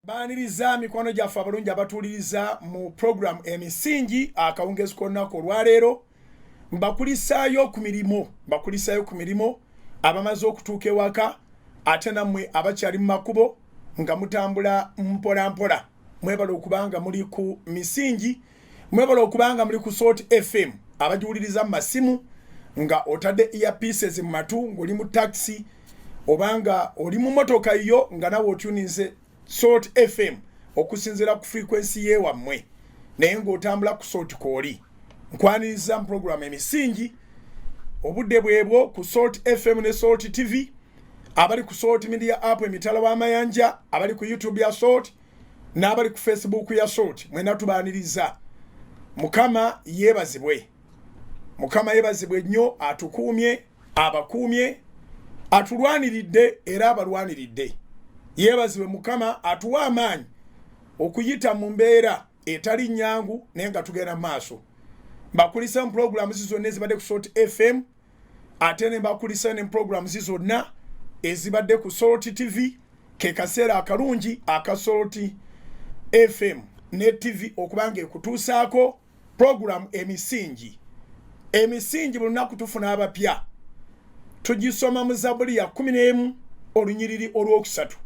Baniriza mikwano gyaffe abalungi abatuuliriza mu program emisingi akawungeezi k'olunaku olwaleero mbakulisaayo ku mirimo abamaze okutuuka ewaka ate nammwe abakyali mu makubo nga mutambula mpola mpola mwebala okubanga muli ku misingi mwebala okubanga muli ku Salt FM abagiwuliriza mu masimu nga otadde earpieces mu matu ng'oli mu taxi obanga oli mu motoka yo nga nawe otuninze Salt FM okusinzira ku frequency ye wammwe naye ng'otambula ku Salt kooli nkwaniriza mu program emisingi obudde bwebwo ku Salt FM ne Salt TV abali ku Salt Media app emitala w'amayanja abali ku YouTube ya Salt n'abali ku Facebook ya Salt mwena tubaaniriza Mukama yeebazibwe nnyo atukuumye abakuumye atulwaniridde era abalwaniridde yeebazibwe Mukama atuwa amaanyi okuyita mu mbeera etali nnyangu naye nga tugenda maaso mbakulisa mu programs zonna ezibadde ku Salt FM ate ne mbakulisa ne programs zonna ezibadde ku Salt TV ke kaseera akalungi aka Salt FM ne TV okubanga ekutuusaako program emisingi buli lunaku tufuna abapya tugisoma mu Zabuli ya 11 olunyiriri olwokusatu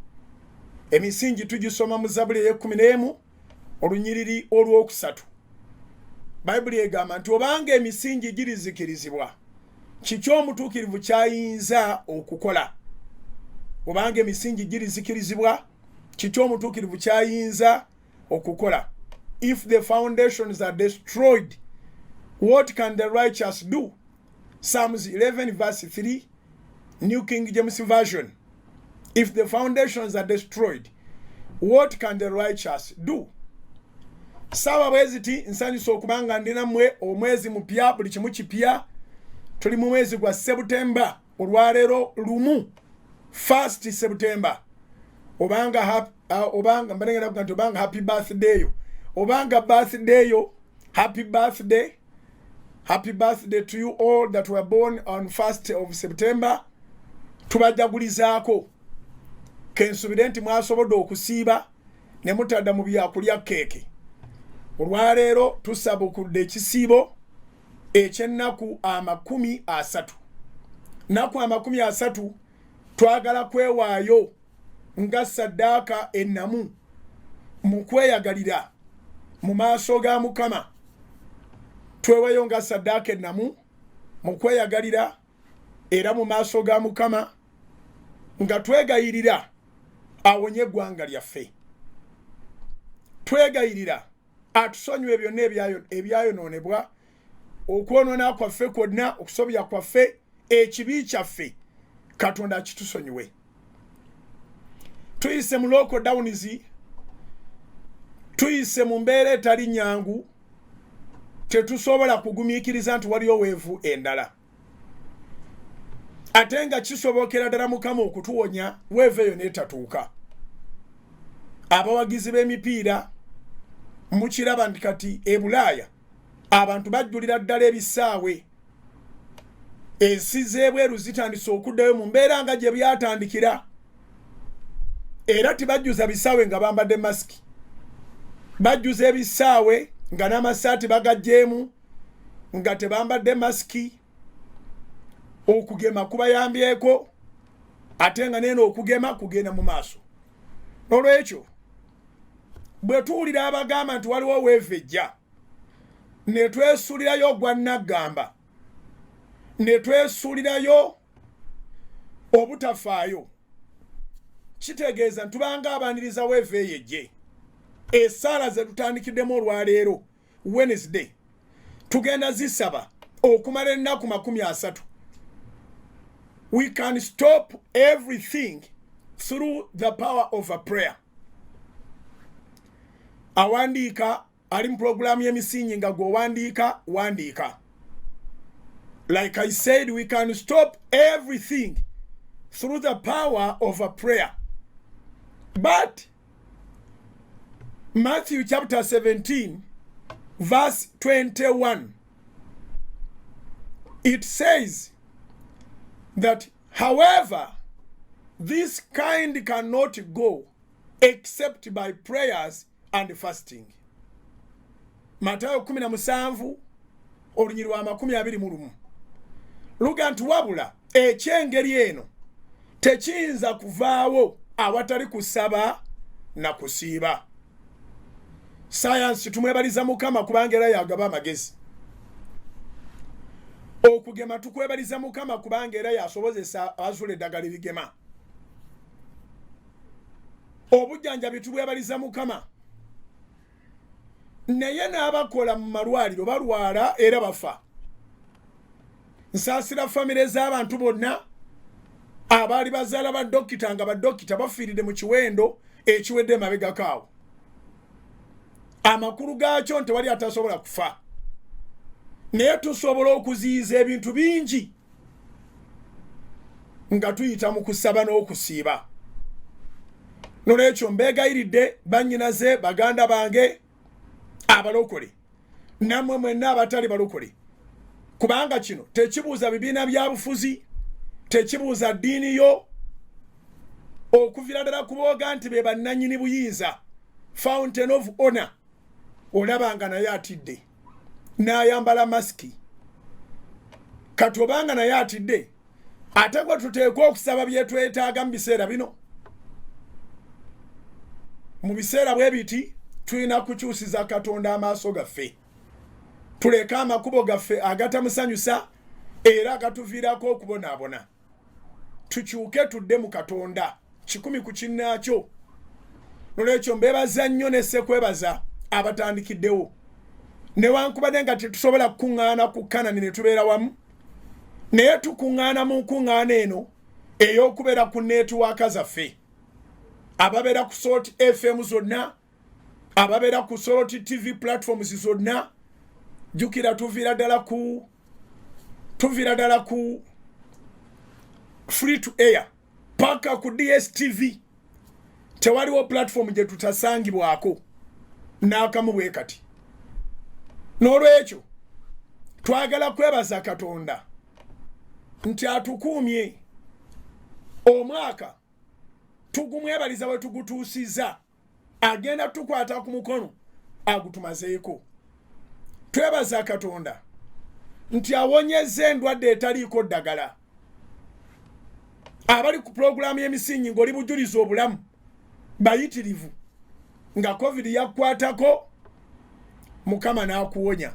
emisingi tugisoma mu Zabuli ya 11 olunyiriri olwokusatu Bayibuli egamba nti obanga emisingi girizikirizibwa kiki omutuukirivu kyayinza okukola obanga emisingi girizikirizibwa kiki omutuukirivu kyayinza okukola if the foundations are destroyed what can the righteous do Psalms 11 verse 3 New King James Version if the foundations are destroyed what can the righteous do sawa bweziti nsanyusa okubanga ndi nammwe omwezi mupya buli kimu kipya tuli mu mwezi gwa September olwaleero lumu 1st September obanga mbalengera kuga nti obanga happy birthday yo obanga birthday yo happy birthday to you all that were born on 1st of September tubajagulizaako kensubire nti mwasobodde okusiiba ne mutadda mu byakulya keeke olwaleero tusabukudde ekisiibo eky'ennaku 30 nnaku 30 twagala kwewaayo nga saddaaka ennamu mu kweyagalira mu maaso ga Mukama tweweyo nga saddaaka ennamu mu kweyagalira era mu maaso ga Mukama nga twegayirira awonye eggwanga lyaffe twegayirira atusonyiwe byonna ebyayonoonebwa okwonoona kwaffe kwonna okusobya kwaffe ekibi kyaffe Katonda akitusonyiwe tuyise mu lockdowns tuyise mu mbeera etali nnyangu tetusobola kugumiikiriza nti waliyo weevu endala ate nga kisobokera ddala Mukama okutuwonya weevu eyo neetatuuka abawagizi b'emipiira mukiraba nti kati e Bulaaya abantu bajjulira ddala ebisaawe ensi z'ebweru zitandise okuddayo mu mbeera nga gye byatandikira era tibajjuza bisaawe nga bambadde masiki bajjuza ebisaawe nga n'amasaati bagagjeemu nga tebambadde masiki okugema kubayambyeko ate nga neeno okugema kugenda mu maaso n'olwekyo bwe tuwulira abagamba nti waliwo weevejja ne twesuulirayo gwa naggamba ne twesuulirayo obutafaayo kitegeeza ntubanga abaniriza weevu eyo ejje essaala ze tutandikiddemu olwaleero Wednesday tugenda zisaba okumala ennaku 30 we can stop everything through the power of a prayer awandiika ali mu programu y'emisingi nga wandiika like I said we can stop everything through the power of a prayer but Matthew chapter 17 verse 21 it says that however this kind cannot go except by prayers and fasting. Matayo 17 olunyiri lwa 21. Luga nti wabula ekyengeri eno tekiyinza kuvaawo awatali kusaba na kusiiba. Science tumwebaliza Mukama kubanga era yagaba amagezi. Okugema tukwebaliza Mukama kubanga era yasobozesa azule eddagala ebigema. Obujjanjabi tubwebaliza Mukama. Naye n'abakola mu malwaliro balwala era bafa. Nsaasira famire z'abantu bonna abaali bazaala baddokita nga baddokita bafiiridde mu kiwendo ekiwedde emabegakaawo. Amakulu gaakyo nti wali atasobola kufa. Naye tusobola okuziyiza ebintu bingi nga tuyita mu kusaba n'okusiiba. Nolwekyo mbeegayiridde bannyinaze baganda bange abalokole nammwe mwenna abatali balokole, kubanga kino tekibuuza bibiina bya bufuzi, tekibuuza ddiini yo, okuvira ddala kubooga nti be bannannyini buyinza, fountain of honor, olabanga naye atidde n'ayambala masiki. Kati obanga naye atidde ate gwe tuteekwa okusaba bye twetaaga mu biseera bino. Mu biseera bwe biti tulina kukyusiza Katonda amaaso gaffe, tuleke amakubo gaffe agatamusanyusa era agatuviirako okubonaabona. Tukyuke tudde mu Katonda 100 ku kinnaakyo. Nolwekyo mbeebaza nnyo ne ssekwebaza abatandikiddewo, newankubadde nga tetusobola kukuŋŋaana ku Kanani ne tubeera wamu, naye tukuŋŋaana mu nkuŋŋaana eno ey'okubeera ku neetiwaaka zaffe, ababeera ku Salt FM zonna, ababeera ku Salt TV platforms zonna. Jukira tuviira ddala ku free to air paka ku DSTV. Tewaliwo platform gye tutasangibwako n'akamu bwe kati. N'olwekyo twagala kwebaza Katonda nti atukuumye omwaka, tugumwebaliza bwe tugutuusiza, agenda tukwata ku mukono agutumazeeko. Twebaza Katonda nti awonyezza endwadde etaliiko ddagala. Abali ku pulogulaamu y'emisingi ng'oli bujuliza obulamu bayitirivu nga COVID yakwatako, Mukama n'akuwonya.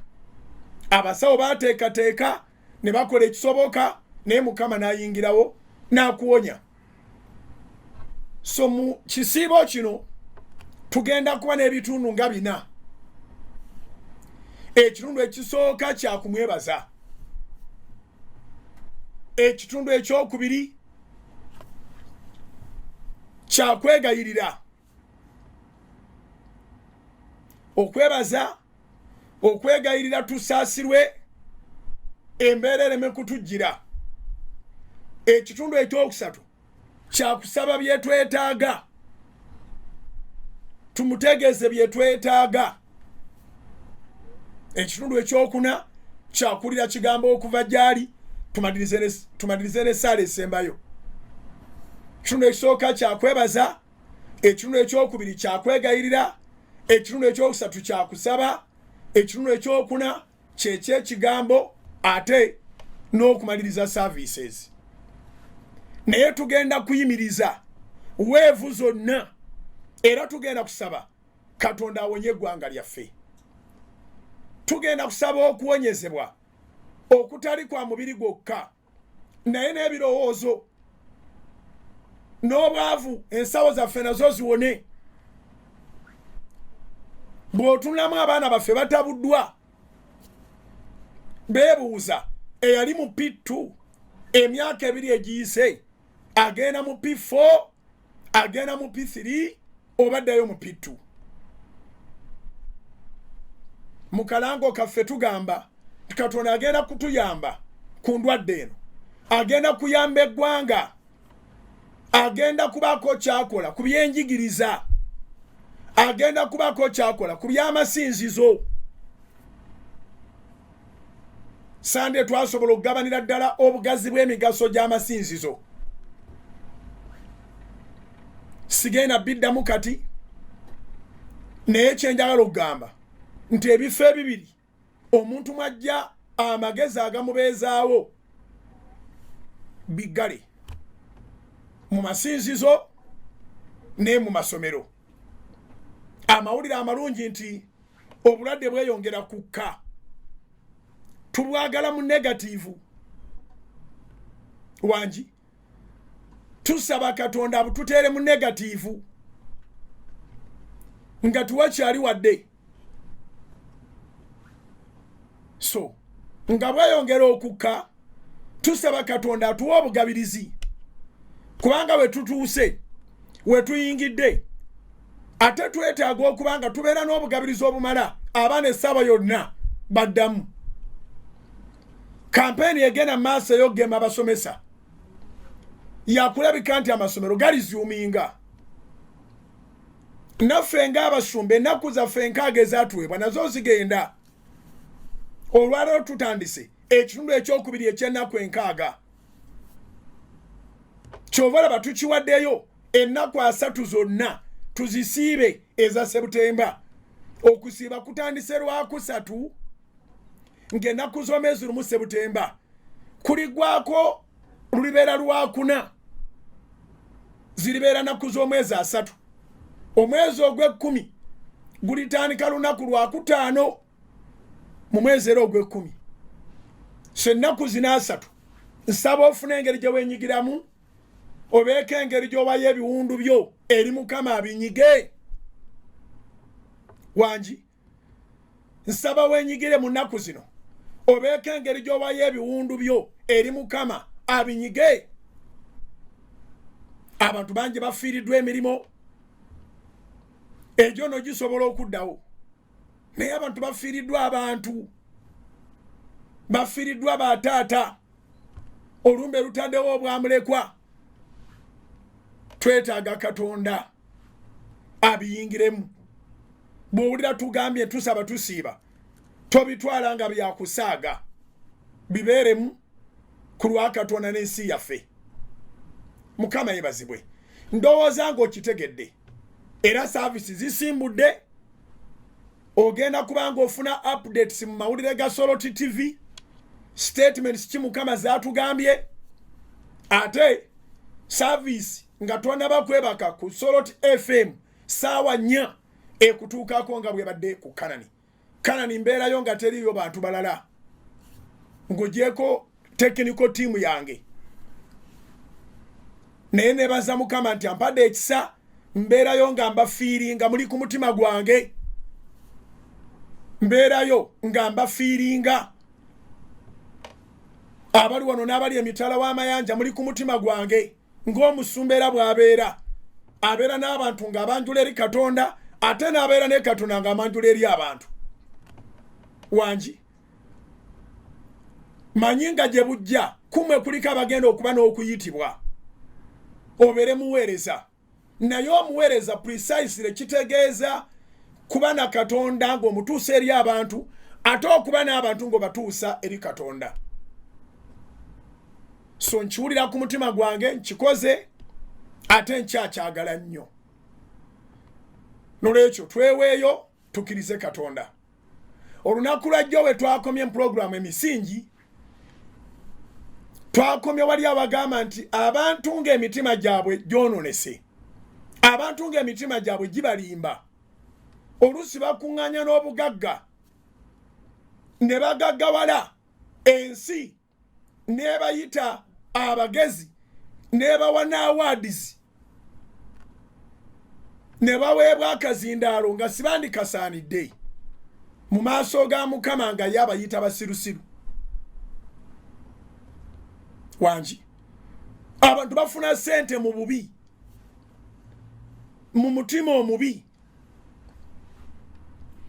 Abasawo baateekateeka ne bakola ekisoboka, naye Mukama n'ayingirawo n'akuwonya. So mu kisiibo kino tugenda kuba n'ebitundu nga 4. Ekitundu ekisooka kya kumwebaza. Ekitundu ekyokubiri kya kwegayirira. Okwebaza, okwegayirira tusaasirwe, embeera ereme kutujjira. Ekitundu ekyokusatu kya kusaba bye twetaaga, tumutegeeze bye twetaaga. Ekitundu ekyokuna kya kulira kigambo okuva gy'ali, tumalirize n'essaala esembayo. Ekitundu ekisooka kya kwebaza, ekitundu ekyokubiri kya kwegayirira, ekitundu ekyokusatu kya kusaba, ekitundu ekyokuna ky'ekyekigambo, ate n'okumaliriza services. Naye tugenda kuyimiriza weevu zonna era tugenda kusaba Katonda awonye eggwanga lyaffe. Tugenda kusaba okuwonyezebwa okutali kwa mubiri gwokka, naye n'ebirowoozo n'obwavu, ensawo zaffe nazo ziwone. Bw'otunulamu abaana baffe batabuddwa, beebuuza eyali mu P2 emyaka 2 egiyise agenda mu P4, agenda mu P3 oba addayo mu P2. Mu kalango kaffe tugamba Katonda agenda kutuyamba ku ndwadde eno, agenda kuyamba eggwanga, agenda kubaako kyakola ku byenjigiriza, agenda kubaako kyakola ku by'amasinzizo. Sande twasobola okugabanira ddala obugazi bw'emigaso gy'amasinzizo. sigenda biddamu kati naye kyenjagala okugamba nti ebifo ebibiri omuntu mwajja amagezi agamubeezaawo biggale mu masinzizo ne mu masomero. Amawulire amalungi nti obulwadde bweyongera kukka, tubwagala mu negativu. Wanji tusaba Katonda abututeere mu negativu nga tuwakyali wadde. So nga bweyongera okukka tusaba Katonda atuwa obugabirizi, kubanga we tutuuse we tuyingidde ate twetaaga okubanga tubeera n'obugabirizi obumala abaana essaawa yonna baddamu. Kampeni egenda maaso ey'okugema abasomesa yakulabika nti amasomero galizuuminga. Naffe ng'abasumba ennaku zaffe enkaaga ezatuweebwa nazo zigenda. Olwaleero tutandise ekitundu ekyokubiri eky'ennaku enkaaga. Kyova olaba tukiwaddeyo ennaku 3 zonna tuzisiibe eza Sebutemba. Okusiiba kutandise Lwakusatu ng'ennaku z'omwezi lumu Sebutemba. Kuligwako lulibeera Lwakuna, ziribeera nnaku z'omwezi 3. Omwezi ogw'Ekkumi gulitandika lunaku Lwakutaano mu mwezi era ogw'Ekkumi. So ennaku zina 3 nsaba ofuna engeri gye weenyigiramu, obeeko engeri gy'obayo ebiwundu byo eri Mukama abinyige. Wanji nsaba weenyigire mu nnaku zino, obeeko engeri gy'obayo ebiwundu byo eri Mukama abinyige. Abantu bangi bafiiriddwa emirimu egyo no gisobola okuddawo, naye abantu bafiiriddwa abantu, bafiiriddwa bataata, olumbe lutaddewo obwamulekwa. Twetaaga Katonda abiyingiremu. Bw'owulira tugambye tusaba tusiiba, tobitwala nga byakusaaga, bibeeremu ku lwa Katonda n'ensi yaffe. Mukama yebazibwe. Ndowooza ng'okitegedde era services zisimbudde. Ogenda kubanga ofuna updates mu mawulire ga Soroti TV, statements ki Mukama zaatugambye, ate service nga twonaba kwebaka ku Soroti FM saawa 4 ekutuukako nga bwe badde ku Kanani. Kanani mbeerayo nga teriyo bantu balala, ng'ogyeko technical team yange. Naye nebaza Mukama nti ampadde ekisa mbeerayo nga mbafiiringa muli ku mutima gwange. Mbeerayo nga mbafiiringa abali wano n'abali emitala w'amayanja muli ku mutima gwange, ng'omusumba era bw'abeera. Abeera n'abantu ng'abanjula eri Katonda, ate n'abeera ne Katonda ng'amanjula eri abantu. Wanji manyi nga gye bujja kumwe kuliko abagenda okuba n'okuyitibwa obeere muweereza. Naye omuweereza precisely kitegeeza kuba na Katonda ng'omutuusa eri abantu, ate okuba n'abantu ng'obatuusa eri Katonda. So nkiwulira ku mutima gwange, nkikoze, ate nkyakyagala nnyo. Nolwekyo tweweeyo tukkirize Katonda. Olunaku lwajjo we twakomye program emisingi, twakomye wali abagamba nti abantu ng'emitima gyabwe gyonoonese, abantu ng'emitima gyabwe gibalimba. Oluusi bakuŋŋaanya n'obugagga ne bagaggawala ensi, ne bayita abagezi, ne bawa n'awards, ne baweebwa akazindaalo nga sibandikasaanidde mu maaso ga Mukama nga ye abayita basirusiru. Wanji abantu bafuna ssente mu bubi, mu mutima omubi.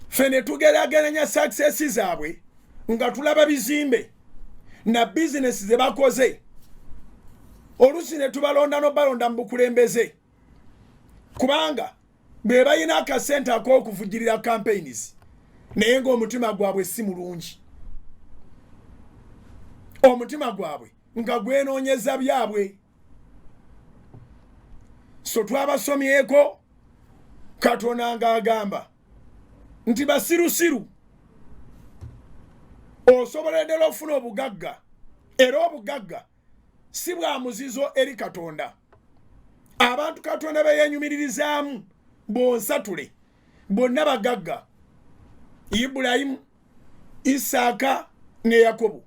Ffe ne tugeraageranya success zaabwe nga tulaba bizimbe na business ze bakoze. Oluusi ne tubalonda n'obalonda mu bukulembeze, kubanga be balina akasente ak'okuvujjirira campaigns, naye ng'omutima gwabwe si mulungi. Omutima gwabwe nga gwenoonyeza byabwe. so twabasomyeko Katonda ng'agamba nti basirusiru osobola ddala ofuna obugagga era obugagga si bwa muzizo eri Katonda. Abantu Katonda beyenyumiririzaamu bonsatule bonna bagagga: Ibulayimu, Isaaka ne Yakobo.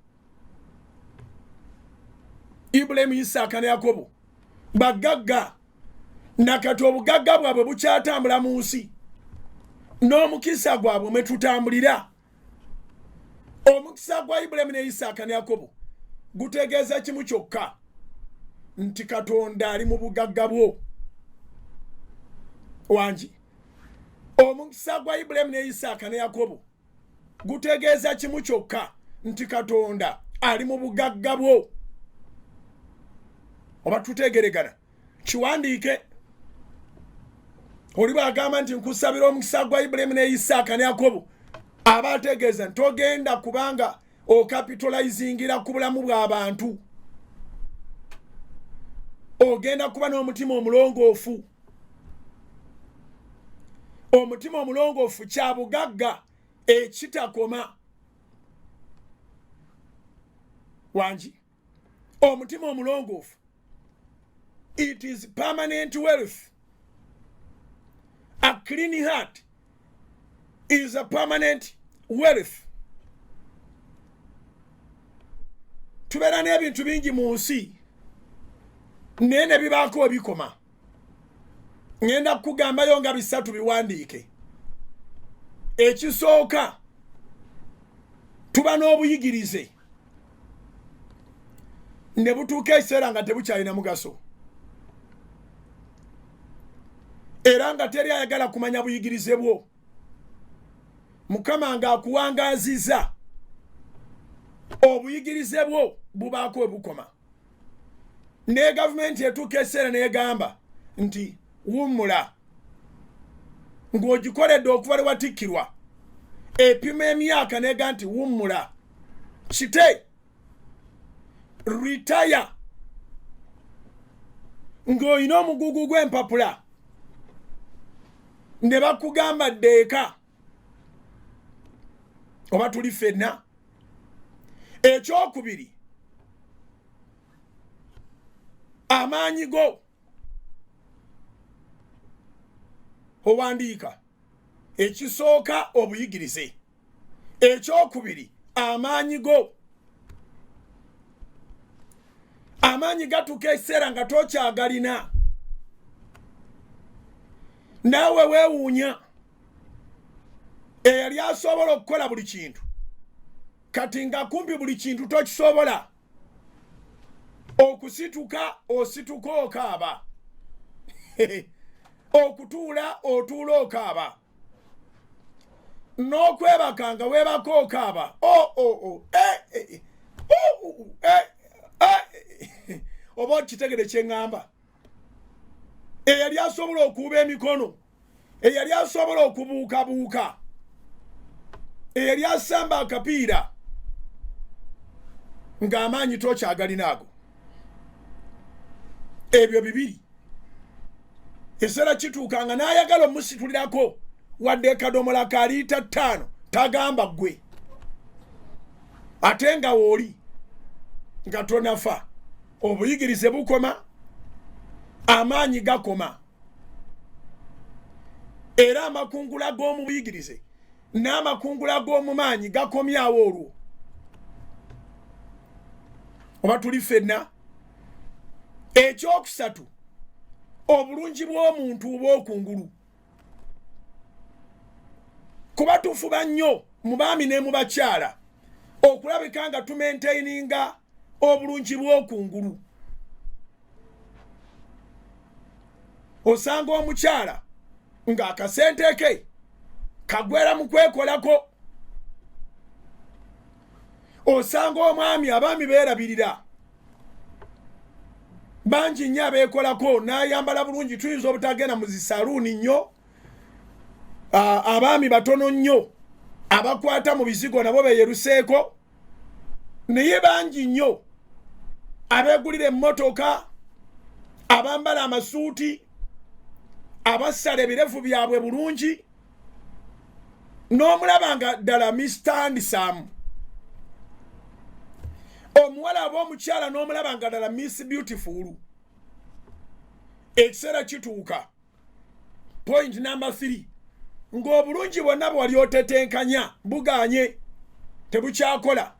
Ibulayimu, Isaaka ne Yakobo bagagga, nakati obugagga bwabwe bukyatambula mu nsi n'omukisa gwabwe mwe tutambulira. Omukisa gwa Ibulayimu ne Isaaka ne Yakobo gutegeeza kimu kyokka, nti Katonda ali mu bugagga bwo wangi. Omukisa gwa Ibulayimu ne Isaaka ne Yakobo gutegeeza kimu kyokka, nti Katonda ali mu bugagga bwo. Oba tutegeregana? Kiwandiike. Oli bw'agamba nti nkusabira omukisa gwa Ibulayimu ne Isaaka ne Yakobo, aba ategeeza nti togenda kubanga okapitolayizingira ku bulamu bw'abantu. Ogenda kuba n'omutima omulongoofu. Omutima omulongoofu kya bugagga ekitakoma wangi. Omutima omulongoofu, it is permanent wealth. A clean heart is a permanent wealth. Tubeera n'ebintu bingi mu nsi naye ne bibaako ebikoma. Ngenda kukugambayo nga bisatu biwandiike. Ekisooka, tuba n'obuyigirize ne butuuka ekiseera nga tebukyalina mugaso, era nga teri ayagala kumanya buyigirize bwo. Mukama ng'akuwangaaziza, obuyigirize bwo bubaako ebukoma. Ne gavumenti etuuka ekiseera n'egamba nti wummula, ng'ogikoledde okuva lwe watikkirwa, epima emyaka n'ega nti wummula, kite retire, ng'olina omugugu gw'empapula, ne bakugamba ddeeka. Oba tuli ffenna? Ekyokubiri, amaanyi go owandiika. Ekisooka obuyigirize. Ekyokubiri, amaanyi go. Amaanyi gatuuka ekiseera nga tokyagalina. Naawe weewuunya. Eyali asobola okukola buli kintu, kati nga kumpi buli kintu tokisobola. Okusituka osituka okaaba. Okutuula otuula okaaba. N'okwebakanga weebaka okaaba. Oba okitegere kye ŋŋamba. Eyali asobola okuuba emikono, eyali asobola okubuukabuuka, eyali asamba akapiira, ng'amaanyi tokyagalina ago. Ebyo bibiri. Ekiseera kituukanga n'ayagala omusitulirako wadde kadomola ka liita 5 tagamba ggwe, ate nga wooli nga tonafa. Obuyigirize bukoma, amaanyi gakoma, era amakungula g'omu buyigirize n'amakungula g'omu maanyi gakomyawo olwo. Oba tuli ffenna? Ekyokusatu, obulungi bw'omuntu oba okungulu. Kuba tufuba nnyo mu baami ne mu bakyala okulabika nga tumentaininga obulungi bw'okungulu. Osanga omukyala ng'akasente ke kagwera mu kwekolako. Osanga omwami, abaami beerabirira bangi nnyo abeekolako, n'ayambala bulungi, tuyinza obutagenda mu zisaluuni nnyo. Abaami batono nnyo abakwata mu bizigo nabo beeyeruseeko, naye bangi nnyo abeegulira emmotoka, abambala amasuuti, abasala ebirevu byabwe bulungi n'omulaba nga ddala mistandisamu omuwala aba omukyala n'omulaba nga ddala miss beautiful ekiseera kituuka point number 3 ng'obulungi bwonna bwe wali otetenkanya buganye tebukyakola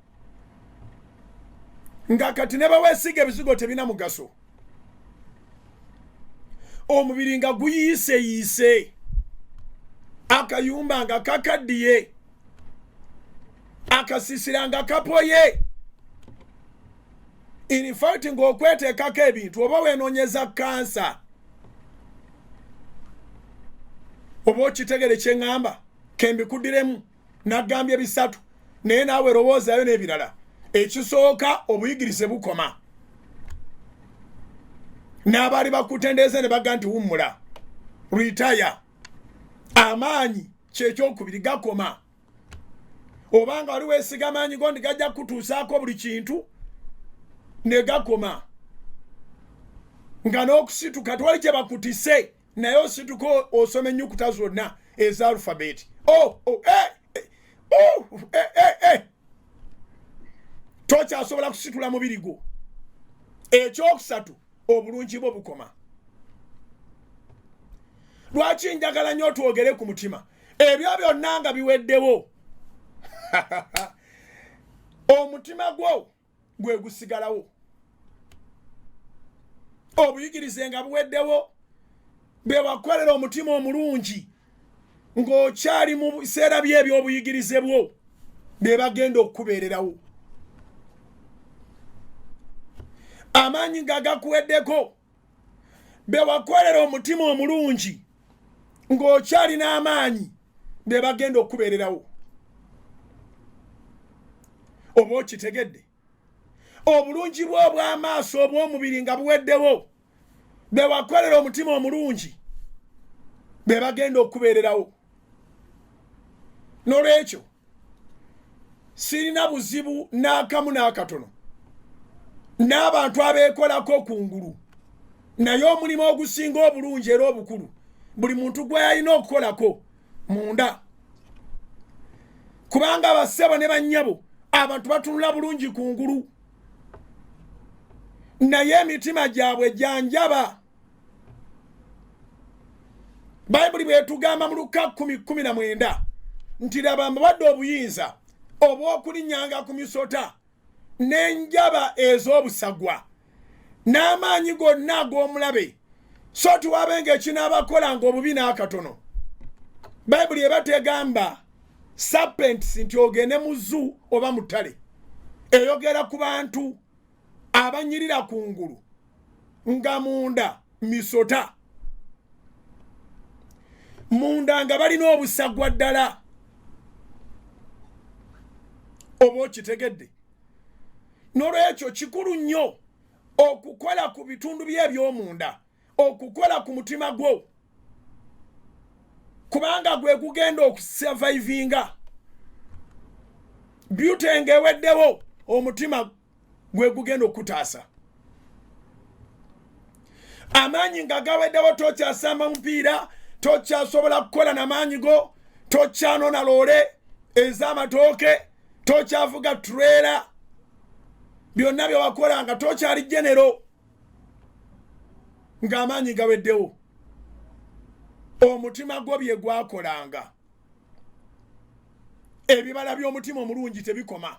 nga kati ne baweesiga ebizigo tebina mugaso omubiri nga guyiiseyiise akayumba nga kakaddiye akasisira nga kapoye in fact ng'okweteekako ebintu oba weenoonyeza kansa oba okitegere kye ŋŋamba kembikuddiremu naggambye bisatu naye naawe rowoozaayo n'ebirala ekisooka obuyigirize bukoma n'abaali bakutendeeze ne bagga nti wummula ritaya amaanyi kyekyokubiri gakoma obanga wali weesiga amaanyi go ndi gajja kutuusaako buli kintu ne gakoma nga n'okusituka twali kye bakutise naye osituka osoma ennyukuta zonna eza alufabeti tokyasobola kusitula mubiri gwo ekyokusatu obulungi bwo bukoma lwaki njagala nnyo twogere ku mutima ebyo byonna nga biweddewo omutima gwo gwe gusigalawo obuyigirize nga buweddewo be wakolera omutima omulungi ng'okyali mu biseera by'ebyobuyigirize bwo be bagenda okukubeererawo amaanyi nga gakuweddeko be wakolera omutima omulungi ng'okyali n'amaanyi be bagenda okukubeererawo oba okitegedde obulungi bwo obw'amaaso obw'omubiri nga buweddewo be wakolera omutima omulungi be bagenda okukubeererawo n'olwekyo sirina buzibu n'akamu n'akatono n'abantu abeekolako kungulu naye omulimu ogusinga obulungi era obukulu buli muntu gwe yalina okukolako munda kubanga abassebo ne bannyabo abantu batunula bulungi kungulu naye emitima gyabwe janjaba bayibuli bwetugamba mu Luka 10:19 nti laba mbadde obuyinza obw'okulinnyanga ku misota n'enjaba ez'obusagwa n'amaanyi gonna ag'omulabe so tiwabenga ekinaabakolanga obubi n'akatono bayibuli eba tegamba serpents nti ogende mu zoo oba mu ttale eyogera ku bantu abanyirira kungulu nga munda misota munda nga balina obusagwa ddala oba okitegedde n'olwekyo kikulu nnyo okukola ku bitundu by'ebyomunda okukola ku mutima gwo kubanga gwe gugenda okusurvivinga beauty ng'eweddewo omutima gwe gugenda okutaasa amaanyi nga gaweddewo tokyasamba mupiira tokyasobola kukola n'amaanyi go tokyanona loole ez'amatooke tokyavuga tureera byonna bye wakola nga tokyali genero ng'amaanyi gaweddewo omutima gwo bye gwakolanga ebibala by'omutima omulungi tebikoma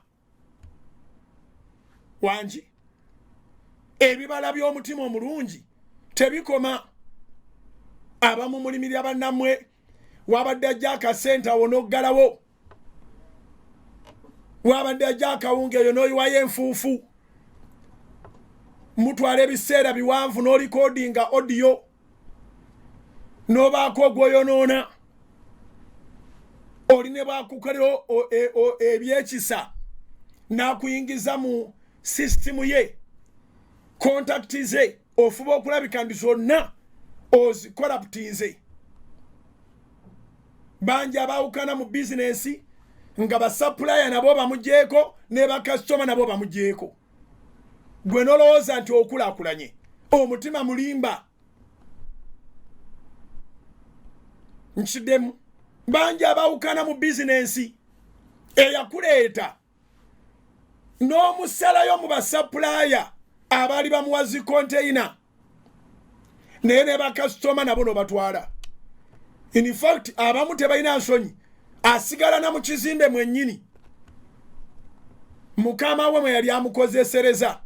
wangi ebibala by'omutima omulungi tebikoma abamu mulimirira bannammwe wabadde ajja akasente awo n'oggalawo wabadde ajja akawunga eyo n'oyiwayo enfuufu mutwala ebiseera biwanvu n'olikodinga odiyo n'obaako ogwoyonoona oli ne bwakukolera ebyekisa n'akuyingiza mu sisitimu ye kontakiti ze ofuba okulabika ndi zonna ozikolaputinze bangi abaawukana mu bizinensi nga basapulaya nabo bamugyeko ne bakasitoma nabo bamugyeko gwe nolowooza nti okulaakulanye omutima mulimba nchidemu banja abawukana mu bizinensi eyakuleeta n'omusalayo mu basapulaya abali bamuwazi container naye ne bakasitoma nabo nobatwala. In fact abamu tebalina nsonyi asigala na mu kizimbe mwennyini mukama we mwe yali amukozesereza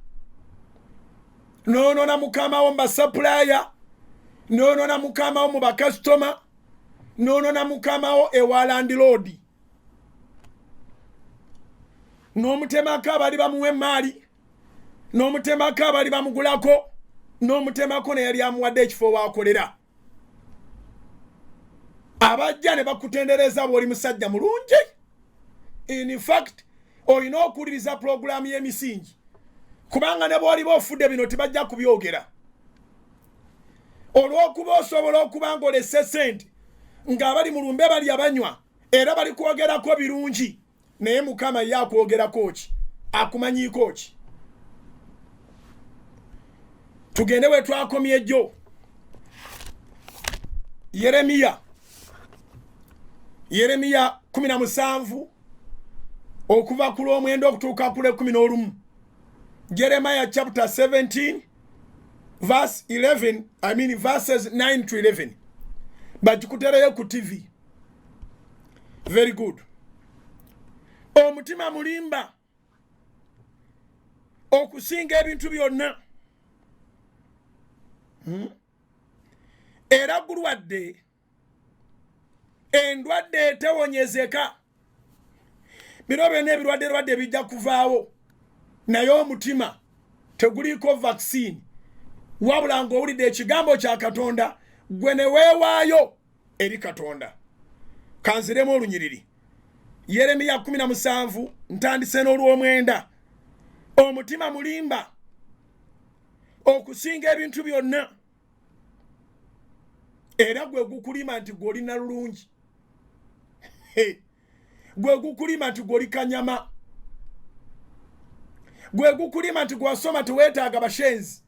nono na mukama wo mu basapulaya nono na mukama wo mu bakasitoma nono na mukama wo ewa landlord n'omutemako abali bamuwa emaali n'omutemako abali bamugulako n'omutemako ne yali amuwadde ekifo waakolera. Abajja ne bakutendereza bw'oli musajja mulungi. In fact olina okuwuliriza pulogulaamu y'emisingi kubanga ne bw'oliba ofudde bino tebajja kubyogera. Olw'okuba osobola okuba ng'olesse ssente ng'abali mu lumbe bali abanywa era bali kwogerako birungi naye mukama ye akwogerako ki akumanyiiko ki. Tugende we twakomye jjo. Yeremiya 17 okuva ku lw'omwenda okutuuka ku lw'e11. Jeremiah chapter 17 verse 11, verses 9 to 11. Bagikutereyo ku TV. Very good. Omutima mulimba okusinga ebintu byonna. Era gulwadde endwadde tewonyezeka. Bino byonna ebirwadde bijja kuvaawo naye omutima teguliko vaccine wabula ng'owulidde ekigambo kya Katonda gwe ne weewaayo eri Katonda. Kanziremu olunyiriri. Yeremiya 17 ntandise n'olw'omwenda. Omutima mulimba okusinga ebintu byonna era gwe gukulima nti gw'olina lulungi. Gwe gukulima nti gw'oli kanyama. Gwe gukulima nti gwasoma teweetaaga bashenzi.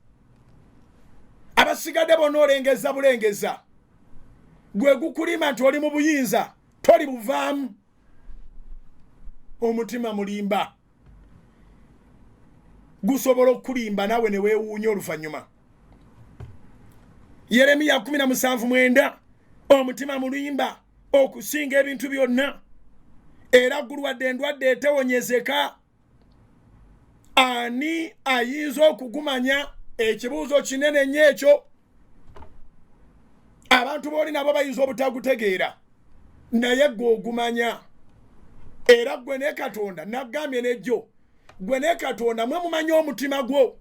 Abasigadde bonna olengeza bulengeza. Gwe gukulima nti oli mu buyinza toli buvaamu. Omutima mulimba gusobola okulimba nawe ne weewuunya oluvannyuma. Yeremiya 17:9 omutima mulimba okusinga ebintu byonna era gulwadde endwadde etewonyezeka. Ani ayinza okugumanya? Ekibuuzo kinene nnyo ekyo. Abantu booli nabo bayinza obutagutegeera naye gwe ogumanya. Era gwe ne Katonda nagambye nejjo gwe ne Katonda mwe mumanya omutima gwo.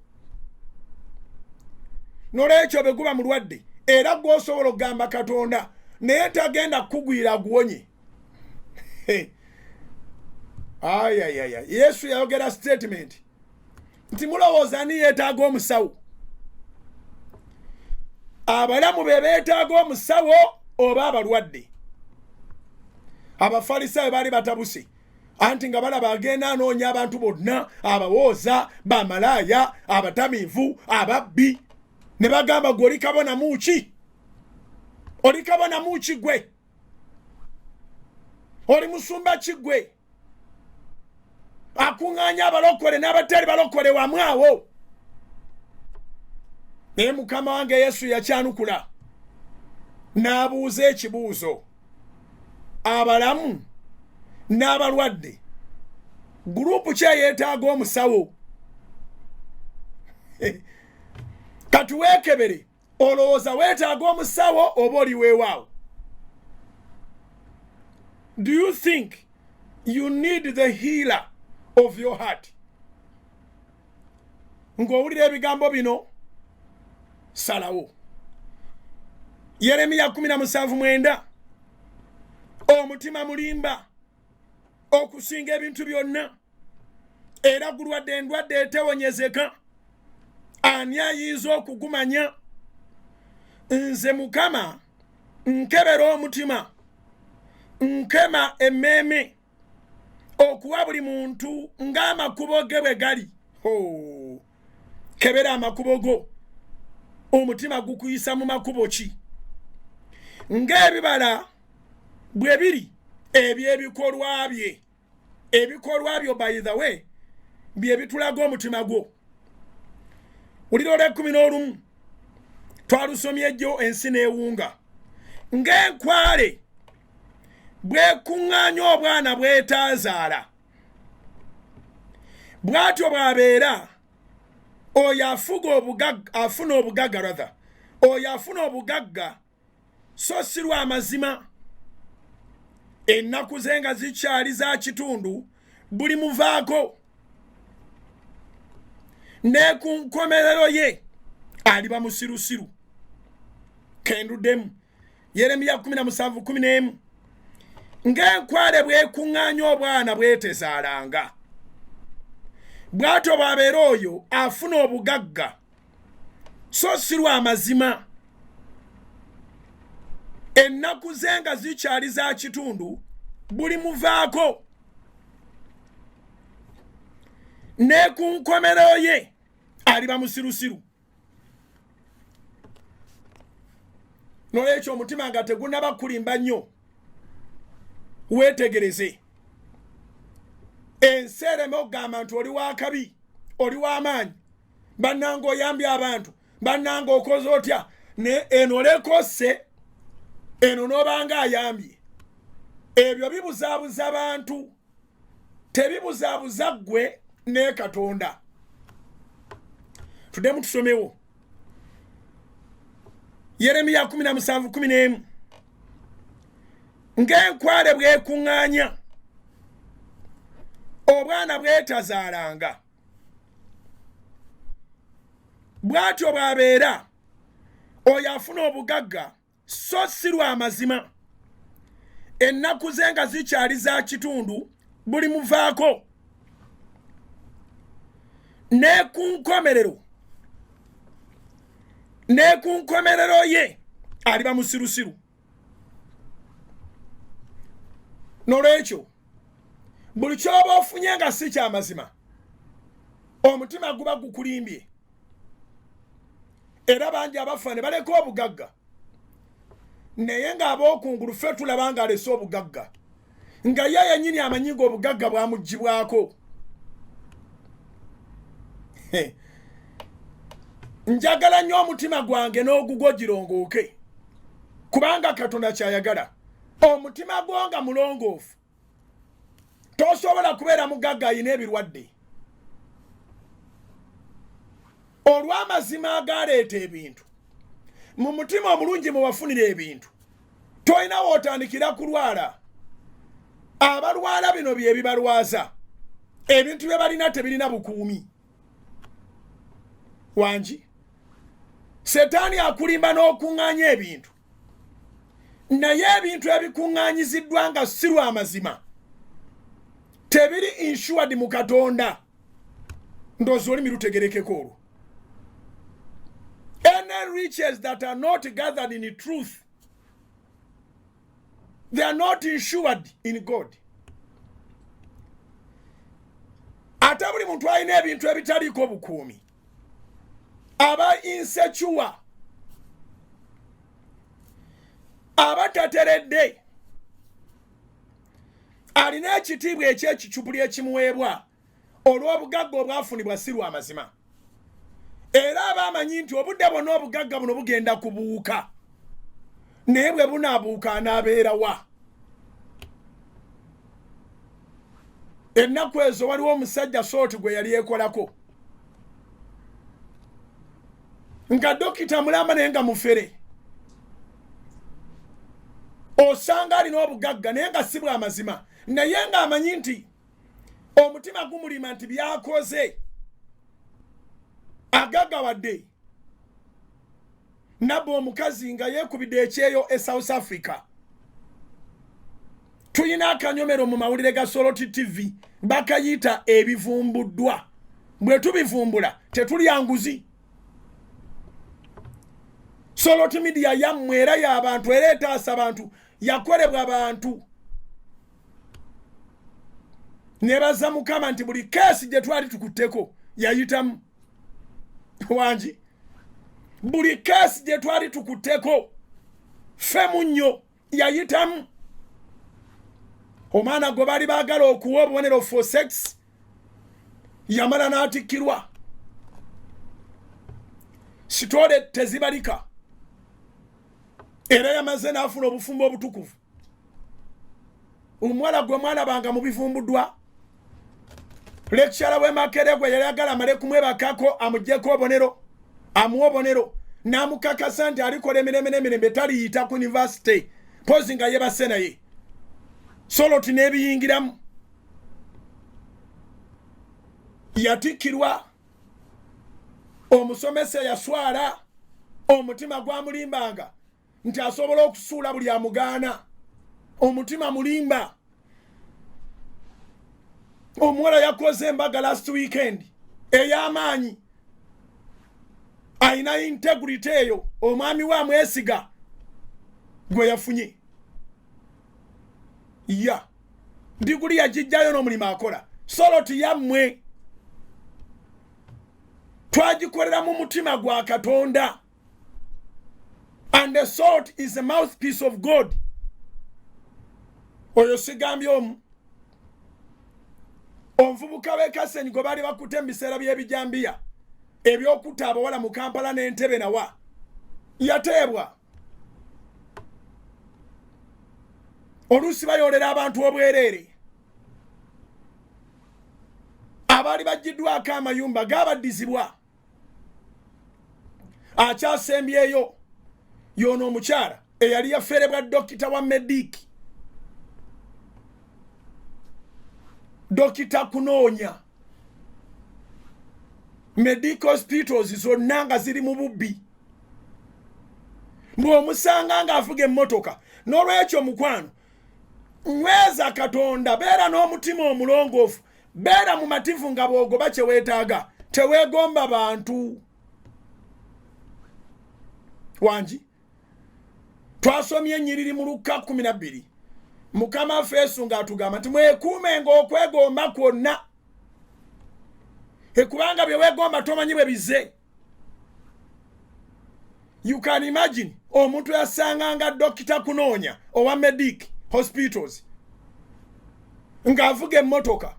Nolwekyo bwe guba mulwadde era gwe osobola okugamba Katonda naye tagenda kukugwira guwonye. Yesu yayogera statement nti mulowooza ani yeetaaga omusawo? Abalamu be beetaaga omusawo oba abalwadde? Abafalisaayo baali batabuse anti nga balaba agenda anoonya abantu bonna abawooza bamalaaya abatamiivu ababbi ne bagamba gwe oli kabona muki? Oli kabona muki gwe? Oli musumba ki gwe? Akuŋŋaanya abalokole n'abatali balokole wamu awo. Naye mukama wange Yesu yakyanukula n'abuuza ekibuuzo. Abalamu n'abalwadde gurupu ki eyeetaaga omusawo? Katuweekebere olowooza weetaaga omusawo oba oli weewaawo? Do you think you need the healer of your heart? Ng'owulira ebigambo bino salawo. Yeremiya 17:9 omutima mulimba okusinga ebintu byonna era gulwadde endwadde etewonyezeka. Ani ayinza okugumanya? Nze Mukama nkebera omutima nkema emmeeme okuwa buli muntu ng'amakubo ge bwe gali. Kebera amakubo go. Omutima gukuyisa mu makubo ki? Ng'ebibala bwe biri ebikolwa bye ebikolwa byo by the way bye bitulaga omutima gwo uliro le 11 twalusomye ejjo ensi n'ewunga ng'enkwale bwekuŋŋaanya obwana bwetaazaala bw'atyo bw'abeera oyo afuna obugagga rather oyo afuna obugagga so si lwa mazima ennaku ze nga zikyali za kitundu buli muvaako ne ku nkomerero ye aliba musirusiru kenduddemu Yeremiya 17:11 ng'enkwale bwekuŋŋaanya obwana bwetezaalanga bw'atyo bw'abeera oyo afuna obugagga so si lwa mazima ennaku ze nga zikyali za kitundu buli muvaako ne ku nkomerero ye aliba musirusiru n'olwekyo omutima nga tegunnaba kulimba nnyo weetegereze ensi ereme okugamba nti oli wa kabi oli w'amaanyi bannanga oyambye abantu bannanga okoze otya eno lekose eno n'obanga ayambye ebyo bibuzaabuza abantu tebibuzaabuza ggwe ne Katonda tudemu tusomewo Yeremiya 17:11 ng'enkwale bwekuŋŋaanya obwana bwetazaalanga bw'atyo bw'abeera oyo afuna obugagga so si lwa mazima ennaku ze nga zikyali za kitundu buli muvaako ne ku nkomerero ye aliba musirusiru n'olwekyo buli kyoba ofunye nga si kyamazima omutima guba gukulimbye era bangi abafa ne baleka obugagga naye ng'abookungulu ffe tulaba nga alese obugagga nga ye yennyini amanyi nga obugagga bwamugibwako njagala nnyo omutima gwange n'ogugwo girongooke kubanga Katonda kyayagala omutima gwo nga mulongoofu tosobola kubeera mugagga ayina ebirwadde olw'amazima agaleeta ebintu mu mutima omulungi mwe wafunira ebintu tolina wootandikira kulwala abalwala bino bye bibalwaza ebintu bye balina tebirina bukuumi wangi setaani akulimba n'okuŋŋaanya ebintu naye ebintu ebikuŋŋaanyiziddwa nga si lwa mazima tebiri insured mu Katonda ndowooza olimi lutegerekeko olwo any riches that are not gathered in truth they are not insured in God ate buli muntu alina ebintu ebitaliiko bukuumi aba insecure aba tateredde alina ekitiibwa eky'ekicupuli ekimuweebwa olw'obugagga obwafunibwa si lwa mazima era aba amanyi nti obudde bwonna obugagga buno bugenda kubuuka naye bwe bunaabuuka anaabeerawa ennaku ezo waliwo omusajja sooti gwe yali yeekolako nga dokita mulamba naye nga mufere osanga alina obugagga naye nga si bwa mazima naye ng'amanyi nti omutima gumulima nti byakoze agaggawadde nabba omukazi nga yeekubidde ekyeyo e South Africa tuyina akanyomero mu mawulire ga Soloti TV bakayita ebivumbuddwa bwe tubivumbula tetulya nguzi Soloti Media yammwe era y'abantu era etaasa abantu yakolebwa abantu nebaza Mukama nti buli keesi gye twali tukutteko yayitamu wangi buli keesi gye twali tukutteko ffe munnyo yayitamu omwana gwe bali baagala okuwa obubonero for sex yamala n'atikkirwa. Sitole tezibalika era yamaze n'afuna obufumbo obutukuvu. Omuwala gwe mwalabanga mu bivumbuddwa lecturer we Makerere gwe yali agala amale kumwebakako amuggyeko obonero amuwa obonero n'amukakasa nti alikola emirembe n'emirembe taliyita ku university pozi nga yebase naye Soloti n'ebiyingiramu. Yatikkirwa omusomesa yaswala omutima gwamulimbanga nti asobola okusuula buli amugaana. Omutima mulimba. Omuwala yakoze embaga last weekend ey'amaanyi ayina integrity eyo omwami wa mwesiga gwe yafunye ya diguli yagijjayo n'omulimu akola. Soloti yammwe twagikolera mu mutima gwa Katonda, and the salt is the mouthpiece of God. Oyo sigambye omu omuvubuka w'e Kasenyi gwe bali bakutte mu biseera by'ebijambiya ebyokutta abawala mu Kampala n'Entebbe nawa yateebwa. Oluusi bayolera abantu obwereere abaali baggiddwako amayumba gaabaddizibwa. Akyasembyeyo yono omukyala eyali yaferebwa dokita wa Mediki, dokita kunoonya medical hospitals zonna nga ziri mu bubbi, bw'omusanga ng'avuga emmotoka. N'olwekyo mukwano, nyweza Katonda, beera n'omutima omulongoofu, beera mu mativu nga bw'ogoba kye weetaaga, teweegomba bantu. Wangi twasomye ennyiriri mu Luka 12 Mukama waffe Yesu ng'atugamba nti mwekuumenga okwegomba kwonna, ekubanga bye weegomba tomanyi bwe bize. You can imagine omuntu yasanganga dokita kunoonya owa Medic hospitals ng'avuga emmotoka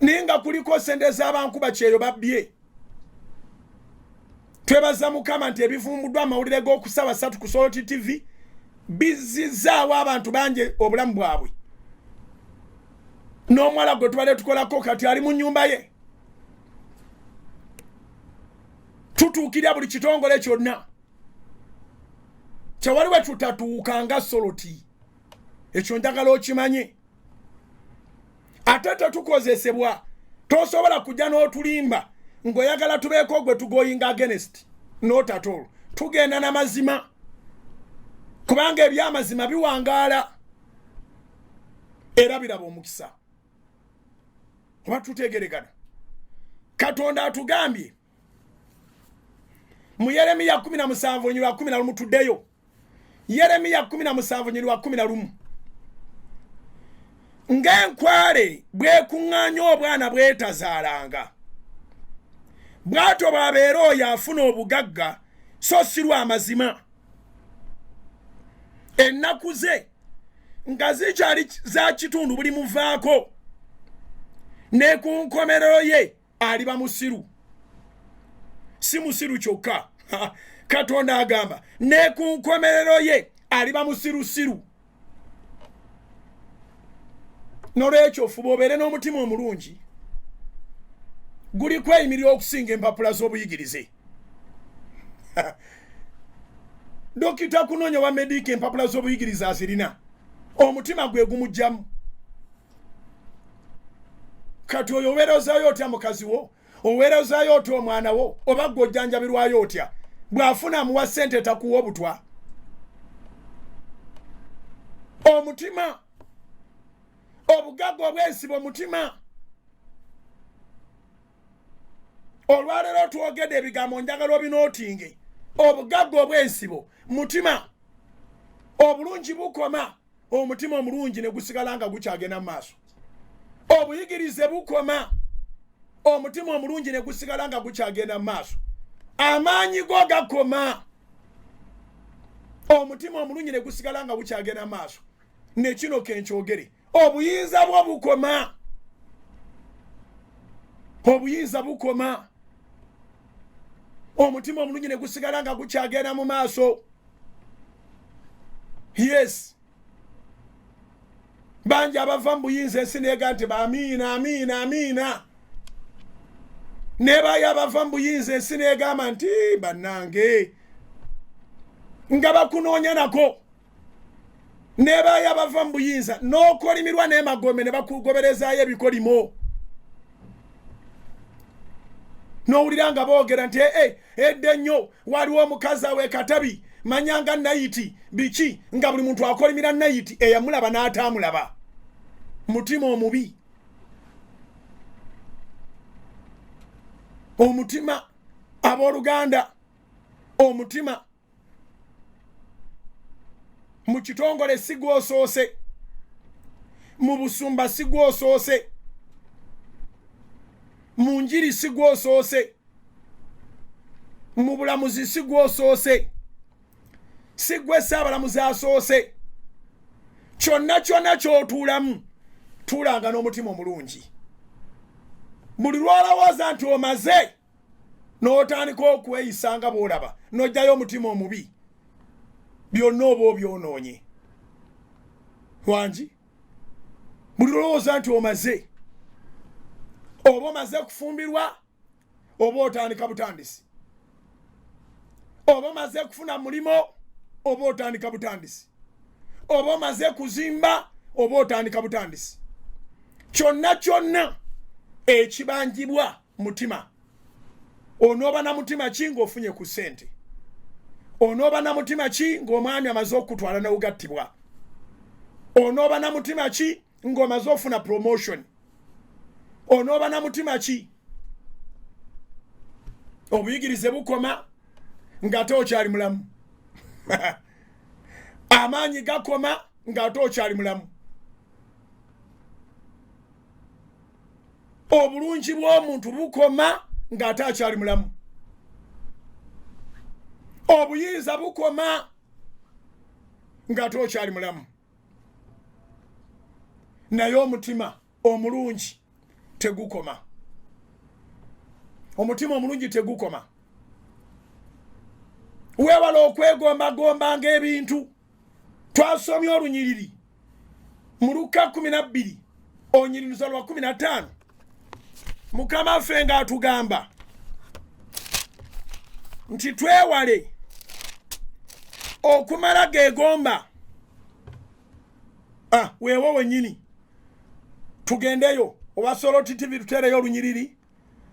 ninga kuliko sente z'abankuba kyeyo babbye. Twebaza Mukama nti ebivumbuddwa amawulire g'okusaba 3 ku Soloti TV bizizaawo abantu bangi obulamu bwabwe. N'omwala gwe tubadde tukolako kati ali mu nnyumba ye. Tutuukirira buli kitongole kyonna. Kyewaliwe tutatuuka nga Soloti. Ekyo njagala okimanye. Ate tetukozesebwa. Tosobola kujja n'otulimba ng'oyagala tubeeko gwe tugoyinga against. Not at all. Tugenda n'amazima. Kubanga eby'amazima biwangaala. Era biraba omukisa. Oba tutegeregana. Katonda atugambye mu Yeremiya 17:11 tuddeyo. Yeremiya 17:11 ng'enkwale bwekuŋŋaanya obwana bwetazaalanga, bw'atyo bw'abeera oyo afuna obugagga so si lwa mazima. Ennaku ze nga zikyali za kitundu buli muvaako, ne ku nkomerero ye aliba musiru. Si musiru kyokka, Katonda agamba ne ku nkomerero ye aliba musirusiru. N'olwekyo fuba obeere n'omutima omulungi guli kweyimirira okusinga empapula z'obuyigirize. Dokita kunoonya wa Medic empapula z'obuyigirize azirina, omutima gwe gumujjamu. Kati oyo oweerezaayo otya mukazi wo, oweerezaayo otya omwana wo, oba gwe ojjanjabirwayo otya? Bw'afuna amuwa ssente takuwa obutwa. Omutima, obugagga obwensibo mutima. Olwaleero twogedde ebigambo njagala obinootinge. Obugagga obwensibo mutima. Obulungi bukoma, omutima omulungi ne gusigala nga gukyagenda mu maaso. Obuyigirize bukoma, omutima omulungi ne gusigala nga gukyagenda mu maaso. Amaanyi go gakoma, omutima omulungi ne gusigala nga gukyagenda mu maaso. Ne kino kenkyogere, obuyinza bwo bukoma. Obuyinza bukoma. Omutima omulungi ne gusigala nga gukyagenda mu maaso. Yes. Banja abava mu buyinza ensi neega nti amiina. Neba yabava mu buyinza ensi neegamba nti bannange nga bakunoonya nako. Neba yabava mu buyinza n'okolimirwa n'emagombe ne bakugoberezaayo ebikolimo. N'owulira nga boogera nti edde nnyo waliwo omukazi awe Katabi manyanga nayiti biki nga buli muntu akolimira nayiti eyamulaba n'ataamulaba. Mutima omubi. Omutima abooluganda. Omutima mu kitongole si gw'osoose. Mu busumba si gw'osoose. Mu njiri si gw'osoose. Mu bulamuzi si gw'osoose. Si gwe Ssaabalamuzi asoose. Kyonna ky'otuulamu tuulanga n'omutima omulungi. Buli lw'olowooza nti omaze n'otandika okweyisa nga bw'olaba n'ojjayo omutima omubi, byonna oba obyonoonye. Wangi buli lw'olowooza nti omaze, oba omaze kufumbirwa, oba otandika butandisi, oba omaze kufuna mulimo, oba otandika butandisi, oba omaze kuzimba, oba otandika butandisi. Kyonna ekibanjibwa mutima. Onooba na mutima ki ng'ofunye ku ssente? Onooba na mutima ki ng'omwami amaze okutwala n'ogattibwa? Onooba na mutima ki ng'omaze ofuna promotion? Onooba na mutima ki? Obuyigirize bukoma ng'ate okyali mulamu. Amaanyi gakoma ng'ate okyali mulamu. Obulungi bw'omuntu bukoma ng'ate akyali mulamu. Obuyinza bukoma ng'ate okyali mulamu. Naye omutima omulungi tegukoma. Omutima omulungi tegukoma. Weewala okwegombagombanga ebintu. Twasomye olunyiriri mu Luka 12 onyiririza lwa 15. Mukama ffe ng'atugamba nti twewale okumala gegomba. Weewo wennyini tugendeyo oba Soroti TV tutereyo olunyiriri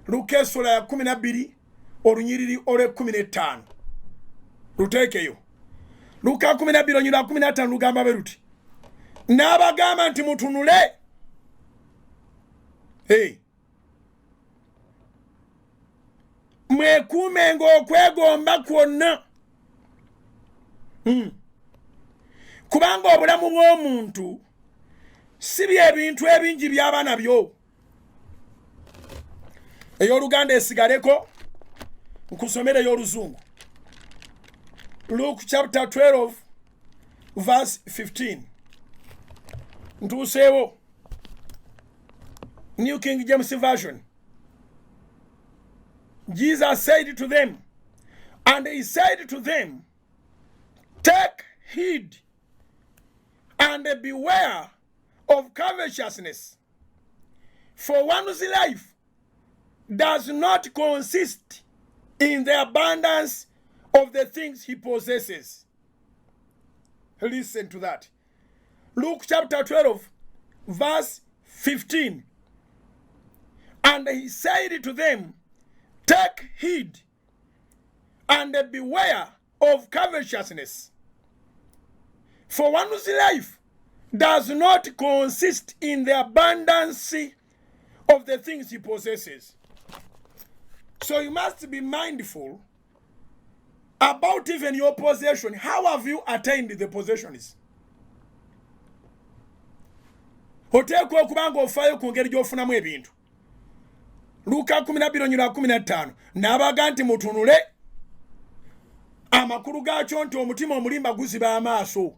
Luka essula ya 12 olunyiriri olwe 15 luteekeyo. Luka 12 olunyiriri lwa 15 lugamba bwe luti, n'abagamba nti mutunule. Mwekuumenga okwegomba kwonna. Kubanga obulamu bw'omuntu si by'ebintu ebingi by'aba nabyo. Ey'Oluganda esigaleko nkusomere ey'Oluzungu. Luke chapter 12 verse 15. Ntuuseewo. New King James Version. Jesus said to them, and he said to them, take heed and beware of covetousness, for one's life does not consist in the abundance of the things he possesses. Listen to that. Luke chapter 12, verse 15. And he said to them, take heed and beware of covetousness, for one's life does not consist in the abundance of the things he possesses. So you must be mindful about even your possession. How have you attained the possessions? Oteekwa okuba ng'ofaayo ku ngeri gy'ofunamu ebintu. Luka 12:15 n'abaga nti mutunule, amakulu gaakyo nti omutima omulimba guziba amaaso.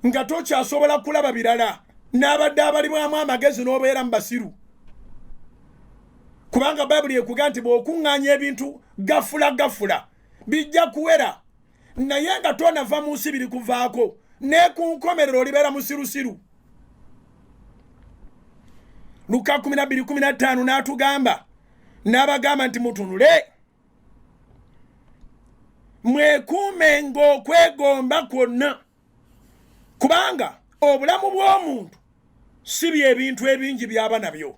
nga tokyasobola kulaba birala n'abadde abalimu amagezi n'obeera mu basiru kubanga bayibuli ekuga nti bw'okuŋŋaanya ebintu gafula bijja kuwera naye nga tonava mu nsi biri kuvaako ne ku nkomerero olibeera musirusiru. Luka 12:15 n'atugamba n'abagamba nti mutunule mwekuumenga okwegomba kwonna kubanga obulamu bw'omuntu si by'ebintu ebingi byaba nabyo.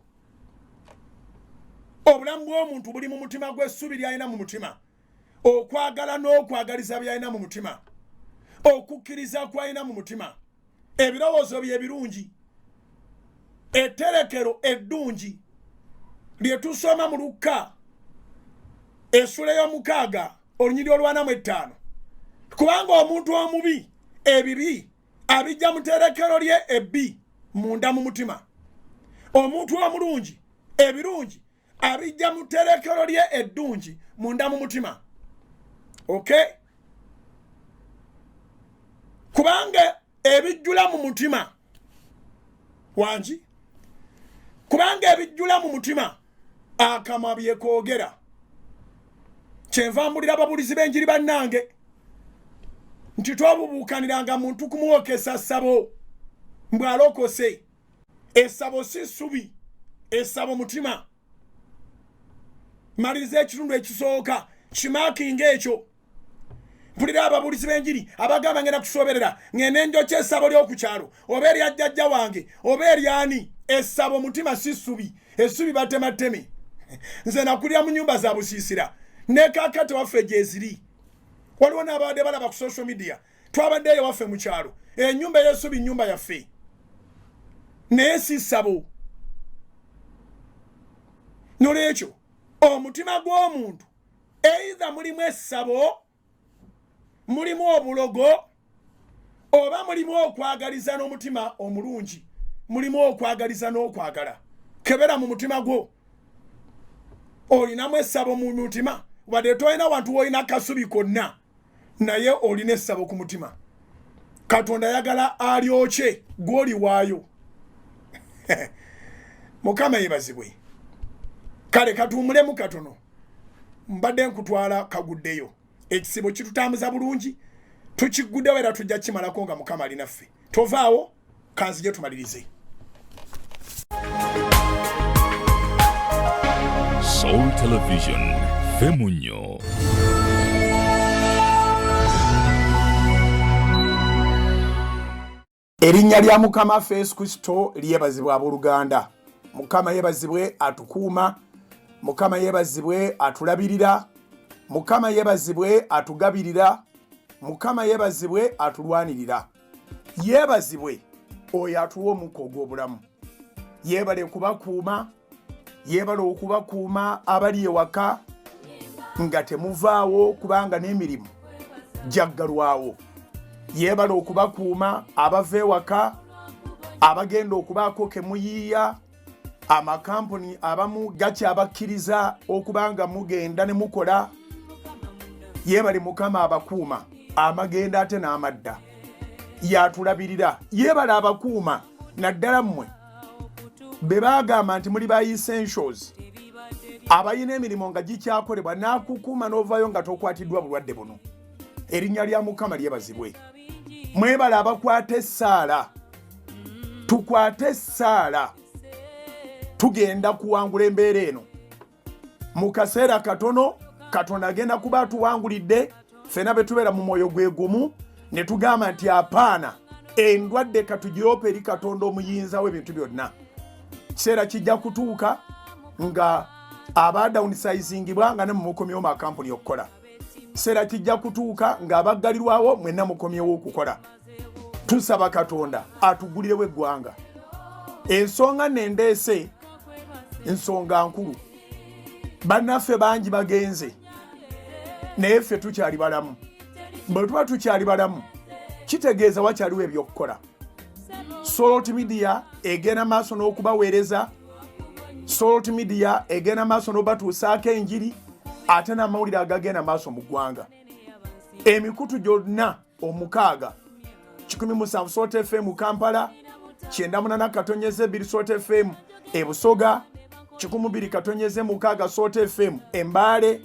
Obulamu bw'omuntu buli mu mutima gw'essubi ly'alina mu mutima, okwagala n'okwagaliza by'alina mu mutima, okukkiriza kw'alina mu mutima, ebirowoozo bye birungi, etterekero eddungi lye tusoma mu Luka essula y'omukaaga olunyiriri olw'45 kubanga omuntu omubi ebibi abijja mu tterekero lye ebbi munda mu mutima, omuntu omulungi ebirungi abijja mu tterekero lye eddungi munda mu mutima. Okay? Kubanga ebijjula mu mutima wangi, kubanga ebijjula mu mutima akamwa bye koogera. Kyenva mbulira ababulizi b'enjiri bannange nti twabubuukaniranga muntu kumuwokesa ssabo mbw'alokose. Essabo si ssubi, essabo mutima. Maliriza ekitundu ekisooka kimaakinga ekyo. Mpulira ababulizi b'enjiri abagamba ngenda kusoberera ngende njokya essabo ly'oku kyalo oba erya jjajja wange oba eryani. Essabo mutima si ssubi, essubi batemateme. Nze nakulira mu nnyumba za busiisira ne kaakati waffe gyeziri. Waliwo n'abadde balaba ku social media twabadde eyo waffe mu kyalo ennyumba ey'essubi nnyumba yaffe naye si ssabo. Nolwekyo omutima gw'omuntu either mulimu essabo, mulimu obulogo, oba mulimu okwagaliza n'omutima omulungi, mulimu okwagaliza n'okwagala. Kebera mu mutima gwo olinamu essabo mu mutima wadde tolina wantu woolina kasubi konna naye olina essabo ku mutima. Katonda ayagala alyokye gw'oli waayo. Mukama yeebazibwe. Kale katuumulemu katono mbadde nkutwala kaguddeyo. Ekisibo kitutambuza bulungi tukiguddewo era tujja kimalako nga Mukama ali naffe. Tovaawo kanzije tumalirize. Soul Television, Femunyo. Erinnya lya Mukama Yesu Kristo lyebazibwe abooluganda. Mukama yebazibwe atukuuma, Mukama yebazibwe atulabirira, Mukama yebazibwe atugabirira, Mukama yebazibwe atulwanirira. Yebazibwe oyo atuwa omukka ogw'obulamu. Yebale kubakuuma, yebale okubakuuma abali ewaka nga temuvaawo kubanga n'emirimu jaggalwawo. Yebale okubakuuma abava ewaka abagenda okubaako kemuyiiya, amakampuni abamu gakyabakkiriza okubanga mugenda ne mukola. Yebale Mukama abakuuma amagenda ate n'amadda yatulabirira. Yebale abakuuma naddala mmwe be baagamba nti muli ba essentials abayina emirimu nga gikyakolebwa n'akukuuma n'ovaayo nga tokwatiddwa bulwadde buno. Erinnya lya Mukama lyebazibwe. Mwebale abakwata essaala, tukwate essaala tugenda kuwangula embeera eno. Mu kaseera katono Katonda agenda kuba atuwangulidde ffenna be tubeera mu mwoyo gwe gumu ne tugamba nti apaana endwadde katugiroopa eri Katonda omuyinza w'ebintu byonna. Kiseera kijja kutuuka nga abadawunisayizingibwa nga ne mumukomyewo makampuni okukola. Kiseera kijja kutuuka nga abaggalirwawo mwenna mukomyewo okukola. Tusaba Katonda atugulirewo eggwanga. Ensonga nendeese ensonga nkulu. Bannaffe bangi bagenze naye ffe tukyali balamu. Bwe tuba tukyali balamu kitegeeza wakyaliwo ebyokukola. Salt Media egenda maaso n'okubaweereza. Salt Media egenda maaso n'obatuusaako enjiri ate n'amawulire agagenda maaso mu ggwanga. Emikutu gyonna omukaaga 107 Salt FM Kampala, 98 katonyeze 2 Salt FM Busoga, 102 katonyeze 6 Salt FM Mbale,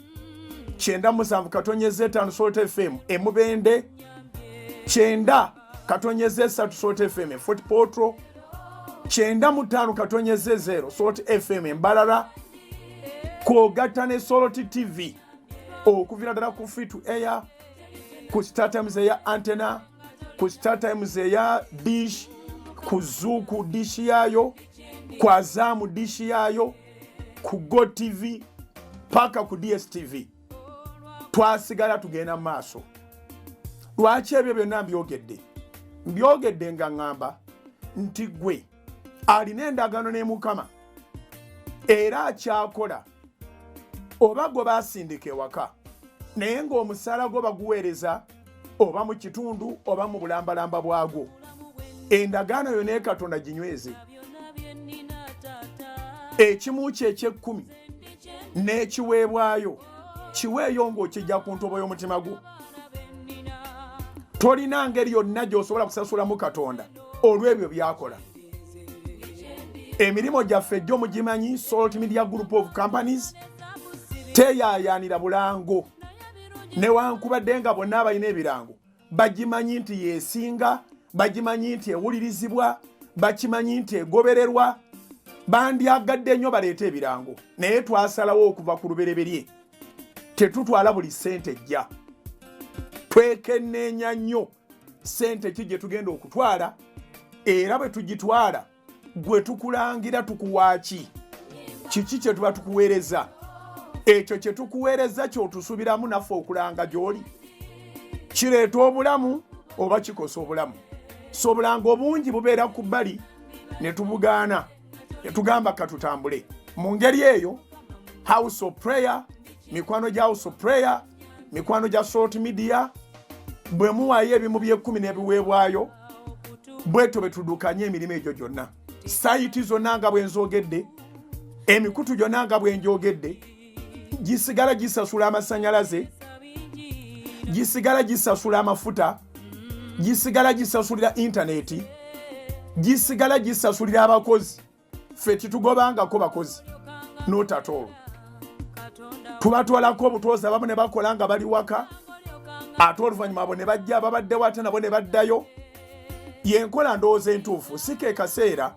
97 katonyeze 5 Salt FM Mubende, 9 katonyeze 3 Salt FM Fort Portal, 95 katonyeze 0 Salt FM Mbalala, kwogattane Salt TV okuvira ddala ku free to air, ku StarTimes eya antenna, ku StarTimes eya dish, ku Zuku dish yayo, ku Azamu dish yayo, ku Go TV paka ku DSTV. Twasigala tugenda maaso. Lwaki ebyo byonna mbyogedde nga ngamba nti gwe alina endagaano ne Mukama era akyakola oba gwe basindika ewaka naye ng'omusaala gwo baguweereza oba mu kitundu oba mu bulambalamba bwagwo, endagaano yo ne Katonda ginyweze. Ekimu kye eky'ekkumi n'ekiweebwayo kiweeyo ng'okijja ku ntobo y'omutima gwo. Tolina ngeri yonna gy'osobola kusasulamu Katonda olw'ebyo byakola. Emirimu gyaffe gyo mugimanyi, Salt Media Group of Companies teyayanira bulango, newankubadde nga bonna abalina ebirango bagimanyi nti yeesinga, bagimanyi nti ewulirizibwa, bakimanyi nti egobererwa. Bandyagadde nnyo baleeta ebirango, naye twasalawo okuva ku lubereberye tetutwala buli ssente ejja. Twekenneenya nnyo ssente ki gye tugenda okutwala, era bwe tugitwala gwe tukulangira tukuwaaki, kiki kye tuba tukuweereza. Ekyo kye tukuweereza ky'otusubiramu naffe okulanga gy'oli, kireeta obulamu oba kikosa obulamu. So obulango obungi bubeera ku bbali ne tubugaana, ne tugamba katutambule. Mu ngeri eyo House of Prayer, mikwano gya House of Prayer, mikwano gya Salt Media, bwe muwaayo ebimu by'ekkumi n'ebiweebwayo, bweto bwe tuddukanye emirimu egyo gyonna. Sayiti zonna nga bwe nzogedde, emikutu gyonna nga bwe njogedde, gisigala gisasula amasannyalaze, gisigala gisasula amafuta, gisigala gisasulira intaneti, gisigala gisasulira abakozi. Ffe titugobangako bakozi notatolo. Tubatwalako obutuuza abamu ne bakola nga bali waka, ate oluvannyuma abo ne bajja ababadde wate nabo ne baddayo. Yenkola ndowooza entuufu, si ke kaseera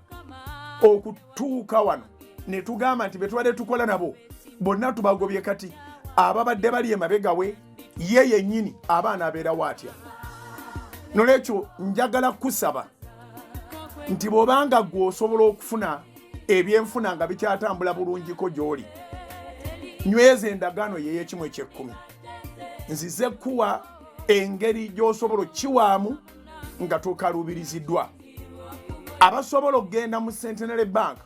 okutuuka wano ne tugamba nti be tubadde tukola nabo bonna tubagobye kati ababadde bali emabega we ye yennyini abaana abeerawo atya. Nolwekyo njagala kusaba nti bw'obanga gwe osobola okufuna ebyenfuna nga bikyatambula bulungiko gy'oli, nyweza endagaano ye y'ekimu eky'ekkumi. Nzize kuwa engeri gy'osobola okkiwaamu nga tokalubiriziddwa. Abasobola okgenda mu Centenary Bank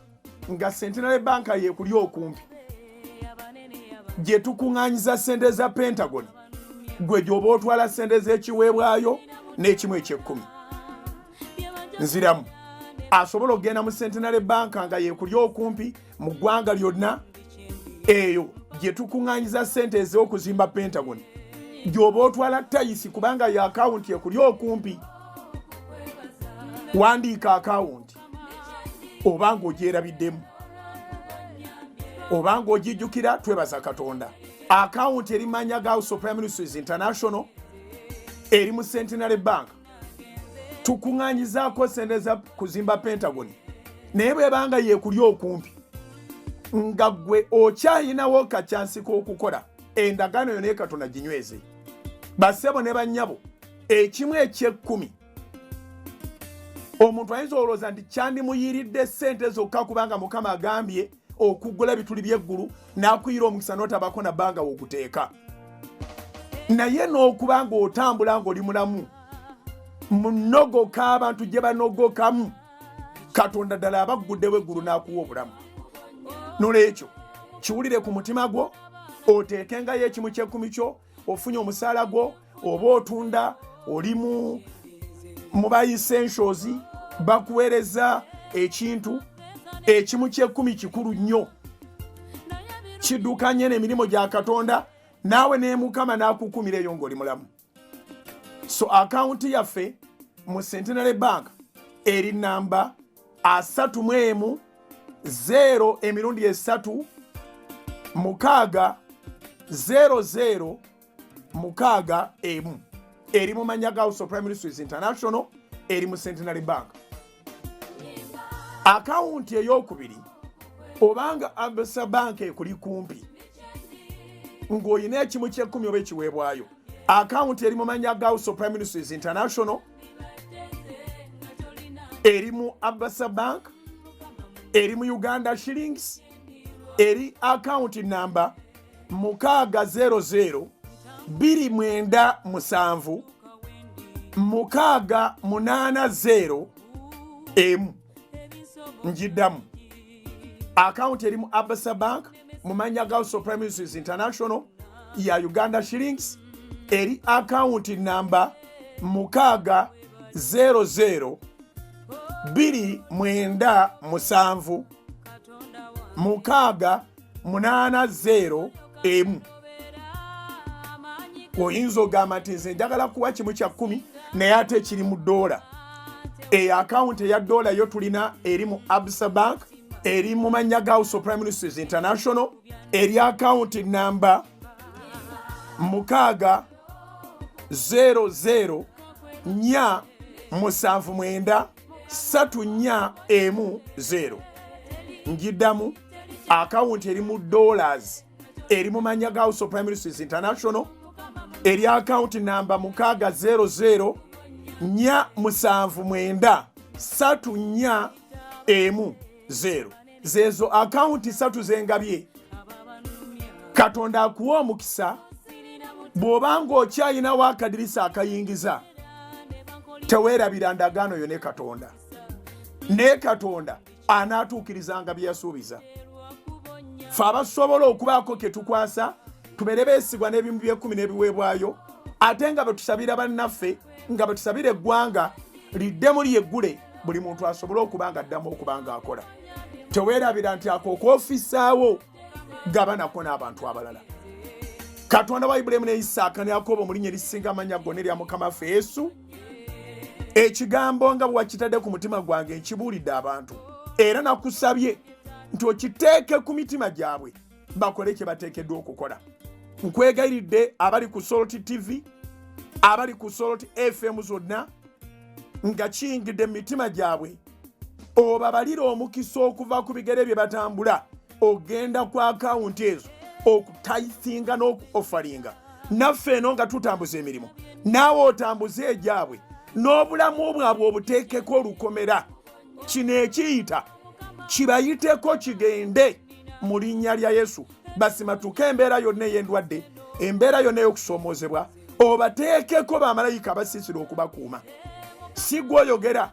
nga Centenary Bank yeekuli okumpi, gye tukuŋŋaanyiza ssente za Pentagon, gwe gy'oba otwala ssente z'ekiweebwayo n'ekimu eky'ekkumi. Nziramu asobola okgenda mu Centenary Bank nga yeekuli okumpi mu ggwanga lyonna, eyo gye tukuŋŋaanyiza ssente ez'okuzimba Pentagon, gy'oba otwala tayisi kubanga ya akawunti ekuli okumpi. Wandiika akawunti oba ng'ogyerabiddemu oba ng'ogijjukira, twebaza Katonda. Akawunti eri manya ga House of Prime Ministers International eri mu Centenary Bank, tukuŋŋaanyizaako ssente za kuzimba Pentagon, naye bw'ebanga yeekuli okumpi nga gwe okyayinawo kacyansi k'okukola, endagaano yo ne Katonda ginyweze. Bassebo ne bannyabo, ekimu eky'ekkumi omuntu ayinza olowooza nti kyandimuyiridde ssente zokka kubanga Mukama agambye okuggula ebituli by'eggulu n'akuyira omukisa n'otabako na bbanga woguteeka. Naye n'okuba ng'otambula ng'oli mulamu munogoka abantu gye banogokamu, Katonda ddala abagguddewo eggulu n'akuwa obulamu. Nolwekyo kiwulire ku mutima gwo, oteekengayo ekimu ky'ekkumi kyo, ofunye omusaala gwo, oba otunda, oli mu ba essentials, bakuweereza ekintu, ekimu ky'ekkumi kikulu nnyo, kiddukanye n'emirimu gya Katonda, naawe ne Mukama n'akukumira eyo ng'oli mulamu. So akawunti yaffe mu Centenary Bank eri namba 31 0 emirundi 3 mukaaga 00 mukaaga emu eri mu Manyaga House of Prime Ministers International eri mu Centenary Bank. Akawunti ey'okubiri obanga Absa Bank ekuli kumpi ng'olina ekimu ky'ekkumi oba ekiweebwayo, akawunti eri mu Manyaga House of Prime Ministers International eri mu Absa Bank eri mu Uganda Shillings eri akawunti namba 600 297 680 emu. Njiddamu akawunti eri mu Absa Bank mu Manyaga House of Prime Ministers International ya Uganda Shillings eri akawunti namba 600 297 680 emu. Oyinza ogamba nti nze njagala kuwa kimu kya 10 naye ate ekiri mu dola. Akawunti eya dola yo tulina eri mu Absa Bank eri mu Manyaga House of Prime Ministers International eri akawunti namba 600 479 3410. Njiddamu akawunti eri mu dollars eri mu Manyaga House of Prime Ministers International eri akawunti namba 600 479 3410. Zezo akawunti 3 zengabye. Katonda akuwa omukisa bw'obanga okyayina wakadirisa akayingiza teweerabira ndagaano yo ne Katonda. Ne Katonda anaatuukirizanga bye yasuubiza. Ffe abasobola okubaako ke tukwasa tubeere beesigwa n'ebimu by'ekkumi n'ebiweebwayo ate nga betusabira bannaffe nga betusabira eggwanga liddemu lyeggule buli muntu asobole okuba nga addamu okuba nga akola. Teweerabira nti ako okwofisaawo gaba nako n'abantu abalala. Katonda wa Ibulayimu ne Isaaka ne Yakobo mu linnya erisinga amannya gonna erya Mukama waffe Yesu, ekigambo nga bwe wakitadde ku mutima gwange nkibuulidde abantu era nakusabye nti okiteeke ku mitima gyabwe bakole kye bateekeddwa okukola. Nkwegayiridde abali ku Salt TV, abali ku Salt FM zonna nga kiyingidde mu mitima gyabwe obabalira omukisa okuva ku bigere bye batambula ogenda ku akawunti ezo okutayithinga n'okuofaringa. Naffe eno nga tutambuza emirimu naawe otambuze egyabwe n'obulamu bwabwe obuteekeko olukomera. Kino ekiyita kibayiteko kigende mu linnya lya Yesu. Basimatuke embeera yonna ey'endwadde, embeera yonna ey'okusoomoozebwa, obateekeko bamalayika abasiisira okubakuuma. Si gwe oyogera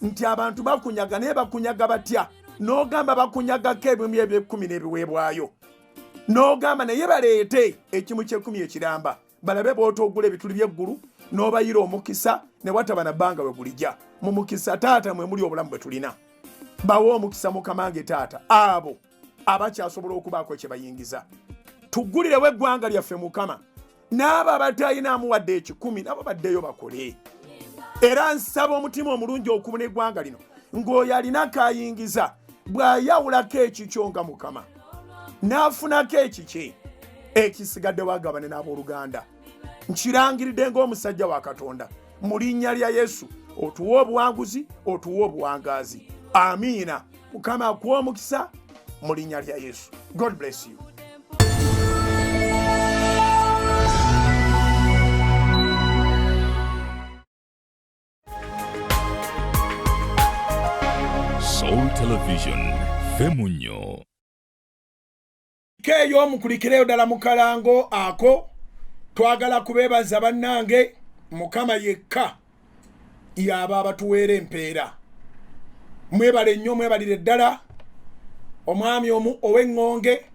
nti abantu bakunyaga naye bakunyaga batya, n'ogamba bakunyagako ebimu eby'ekkumi n'ebiweebwayo, n'ogamba naye baleete ekimu ky'ekkumi ekiramba balabe bw'otoogula ebituli by'eggulu n'obayira omukisa ne wataba na bbanga we gulijja. Mu mukisa taata mwe muli obulamu bwe tulina. Bawo omukisa Mukama wange taata abo abakyasobola okubaako kye bayingiza. Tuggulirewo eggwanga lyaffe Mukama, n'abo abatayinaamu wadde ekikumi nabo baddeyo bakole. Era nsaba omutima omulungi okubuna eggwanga lino ng'oyo alina kayingiza bw'ayawulako ekikyo nga Mukama n'afunako ekikye ekisigadde wagabane n'abooluganda. Nkirangiridde ng'omusajja wa Katonda mu linnya lya Yesu, otuwe obuwanguzi, otuwe obuwangaazi. Amiina. Mukama akuwe omukisa mu linnya lya Yesu. God bless you. Soul Television, Femunyo. Keyo mukulikireyo ddala mu kalango ako twagala kubeebaza bannange. Mukama yekka yaba abatuweera empeera. Mwebale nnyo, mwebalire ddala. Omwami omu ow'eŋŋonge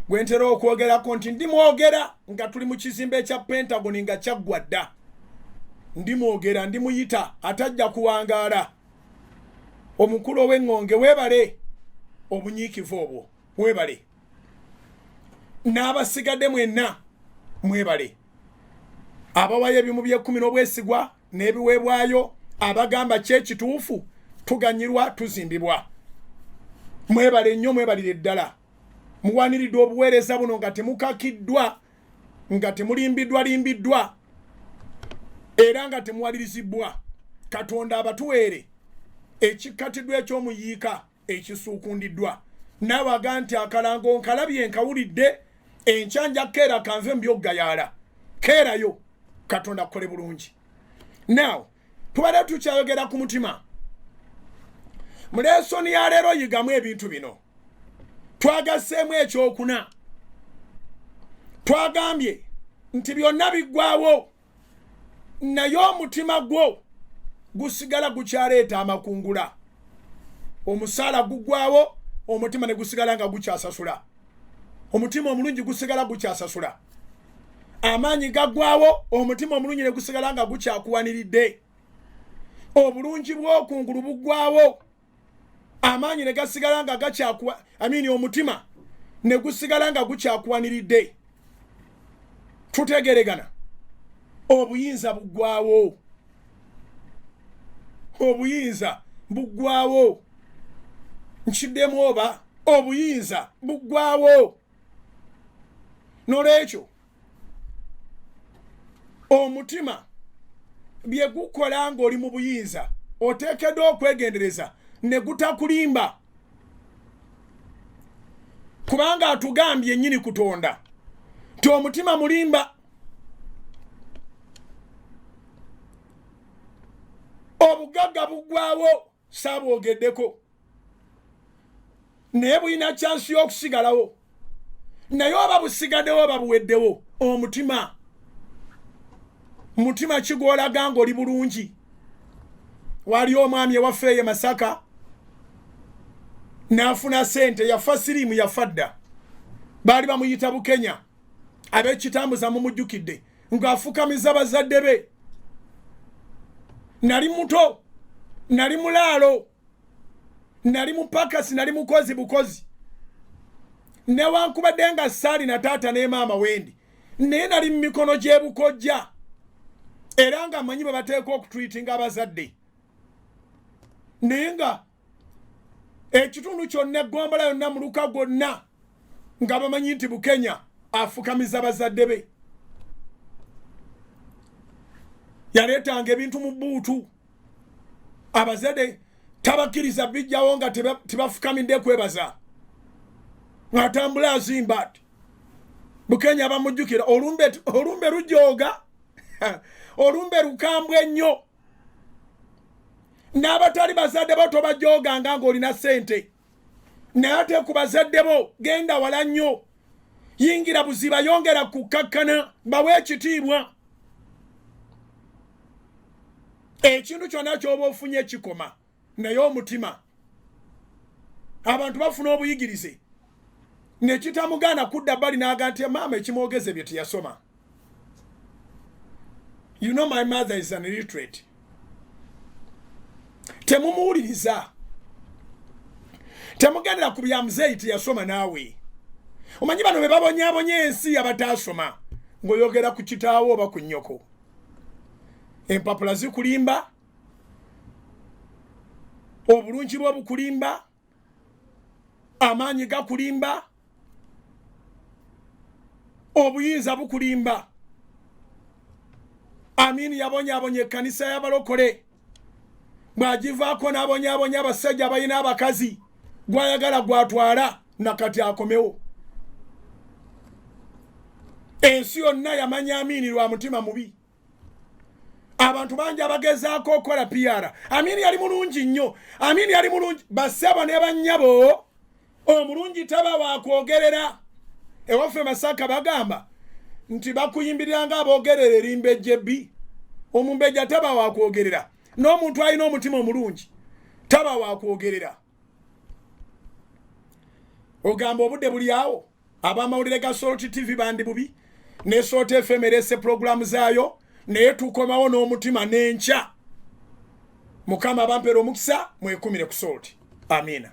gwe ntera okwogerako nti ndimwogera nga tuli mu kizimbe ekya Pentagon nga kyaggwa dda. Ndimwogera, ndimuyita atajja kuwangaala. Omukulu ow'eŋŋonge weebale obunyiikivu obwo, weebale. N'abasigadde mwenna mwebale. Abawayo ebimu by'ekkumi n'obwesigwa n'ebiweebwayo abagamba kyekituufu tuganyirwa tuzimbibwa. Mwebale nnyo mwebalire ddala. Muwaniridde obuweereza buno nga temukakiddwa, nga temulimbiddwa era nga temuwalirizibwa. Katonda abatuweere ekikatiddwa eky'omuyiika ekisuukundiddwa. N'abaga nti akalango nkalabye nkawulidde, enkyanja keera kanve mbyoggayaala. Keerayo, Katonda akole bulungi. Now, tubadde tukyayogera ku mutima. Mu lesoni ya leero yigamu ebintu bino. Twagasseemu ekyokuna. Twagambye nti byonna biggwaawo, naye omutima gwo gusigala gukyaleeta amakungula. Omusaala guggwaawo, omutima ne gusigala nga gukyasasula. Omutima omulungi gusigala gukyasasula. Amaanyi gaggwaawo, omutima omulungi ne gusigala nga gukyakuwaniridde. Obulungi bw'okungulu buggwaawo, amaanyi ne gasigala nga omutima ne gusigala nga gukyakuwaniridde. Tutegeregana. Obuyinza buggwaawo. Obuyinza buggwaawo. Nkiddemu oba obuyinza buggwaawo. N'olwekyo omutima bye gukola ng'oli mu buyinza oteekeddwa okwegendereza ne gutakulimba, kubanga atugambye nnyini Kutonda ti omutima mulimba. Obugagga buggwaawo, saabwogeddeko, naye bulina kyansi y'okusigalawo. Naye oba busigaddewo oba buweddewo, omutima kigwolaga ng'oli bulungi. Wali omwami ewaffe ye Masaka n'afuna sente, yafa siriimu, yafa dda. Baali bamuyita Bukenya, ab'ekitambuza mumujjukidde, ng'afukamiza bazadde be. Nali muto, nali mulaalo, nali mupakasi, nali mukozi bukozi. Newankubadde nga saali na taata ne maama wendi, naye nali mu mikono gy'ebukojja, era nga manyi bwe bateeka okutwitinga abazadde. Naye nga ekitundu kyonna, eggombala yonna, muluka gwonna nga bamanyi nti Bukenya afukamiza bazadde be. Yaleetanga ebintu mu bbuutu, abazadde tabakkiriza bijjawo nga tebafukamidde kwebaza, ng'atambula azimba ati Bukenya bamujjukira. Olumbe lujooga, olumbe lukambwe ennyo. N'abatali bazadde bo tobajooganga ng'olina sente, naye ate ku bazadde bo genda wala nnyo, yingira buziba, yongera kukkakkana, bawe ekitiibwa. Ekintu kyonna ky'oba ofunye kikoma, naye omutima, abantu bafuna obuyigirize ne kitamugaana kudda bbali n'aga nti maama ekimwogeze bye teyasoma. You know my mother is an illiterate. Temumuwuliriza, temugendera ku bya muzeeyi teyasoma naawe. Omanyi bano be babonyaabonya ensi abataasoma, ng'oyogera ku kitaawo oba ku nnyoko. Empapula zikulimba, obulungi bwo bukulimba, amaanyi gakulimba, obuyinza bukulimba. Amini yabonyaabonya ekkanisa y'abalokole, bw'agivaako n'abonyaabonya abasajja abalina abakazi, gw'ayagala gw'atwala nakati akomewo. Ensi yonna yamanya Amini lwa mutima mubi. Abantu bangi abagezaako okukola PR. Amini yali mulungi nnyo, Amini yali mulungi. Bassebo ne bannyabo, omulungi taba wakwogerera. Ewaffe Masaka bagamba nti bakuyimbirira ng'aboogerera erimbejje bbi. Omumbejja taba wakwogerera. N'omuntu alina omutima omulungi taba wakwogerera. Ogamba obudde buli awo, ab'amawulire ga Salt TV bandi bubi, ne Salt FM erese programu zaayo, naye tukomawo n'omutima n'enkya. Mukama abampera omukisa, mwekumire ku Salt. Amina.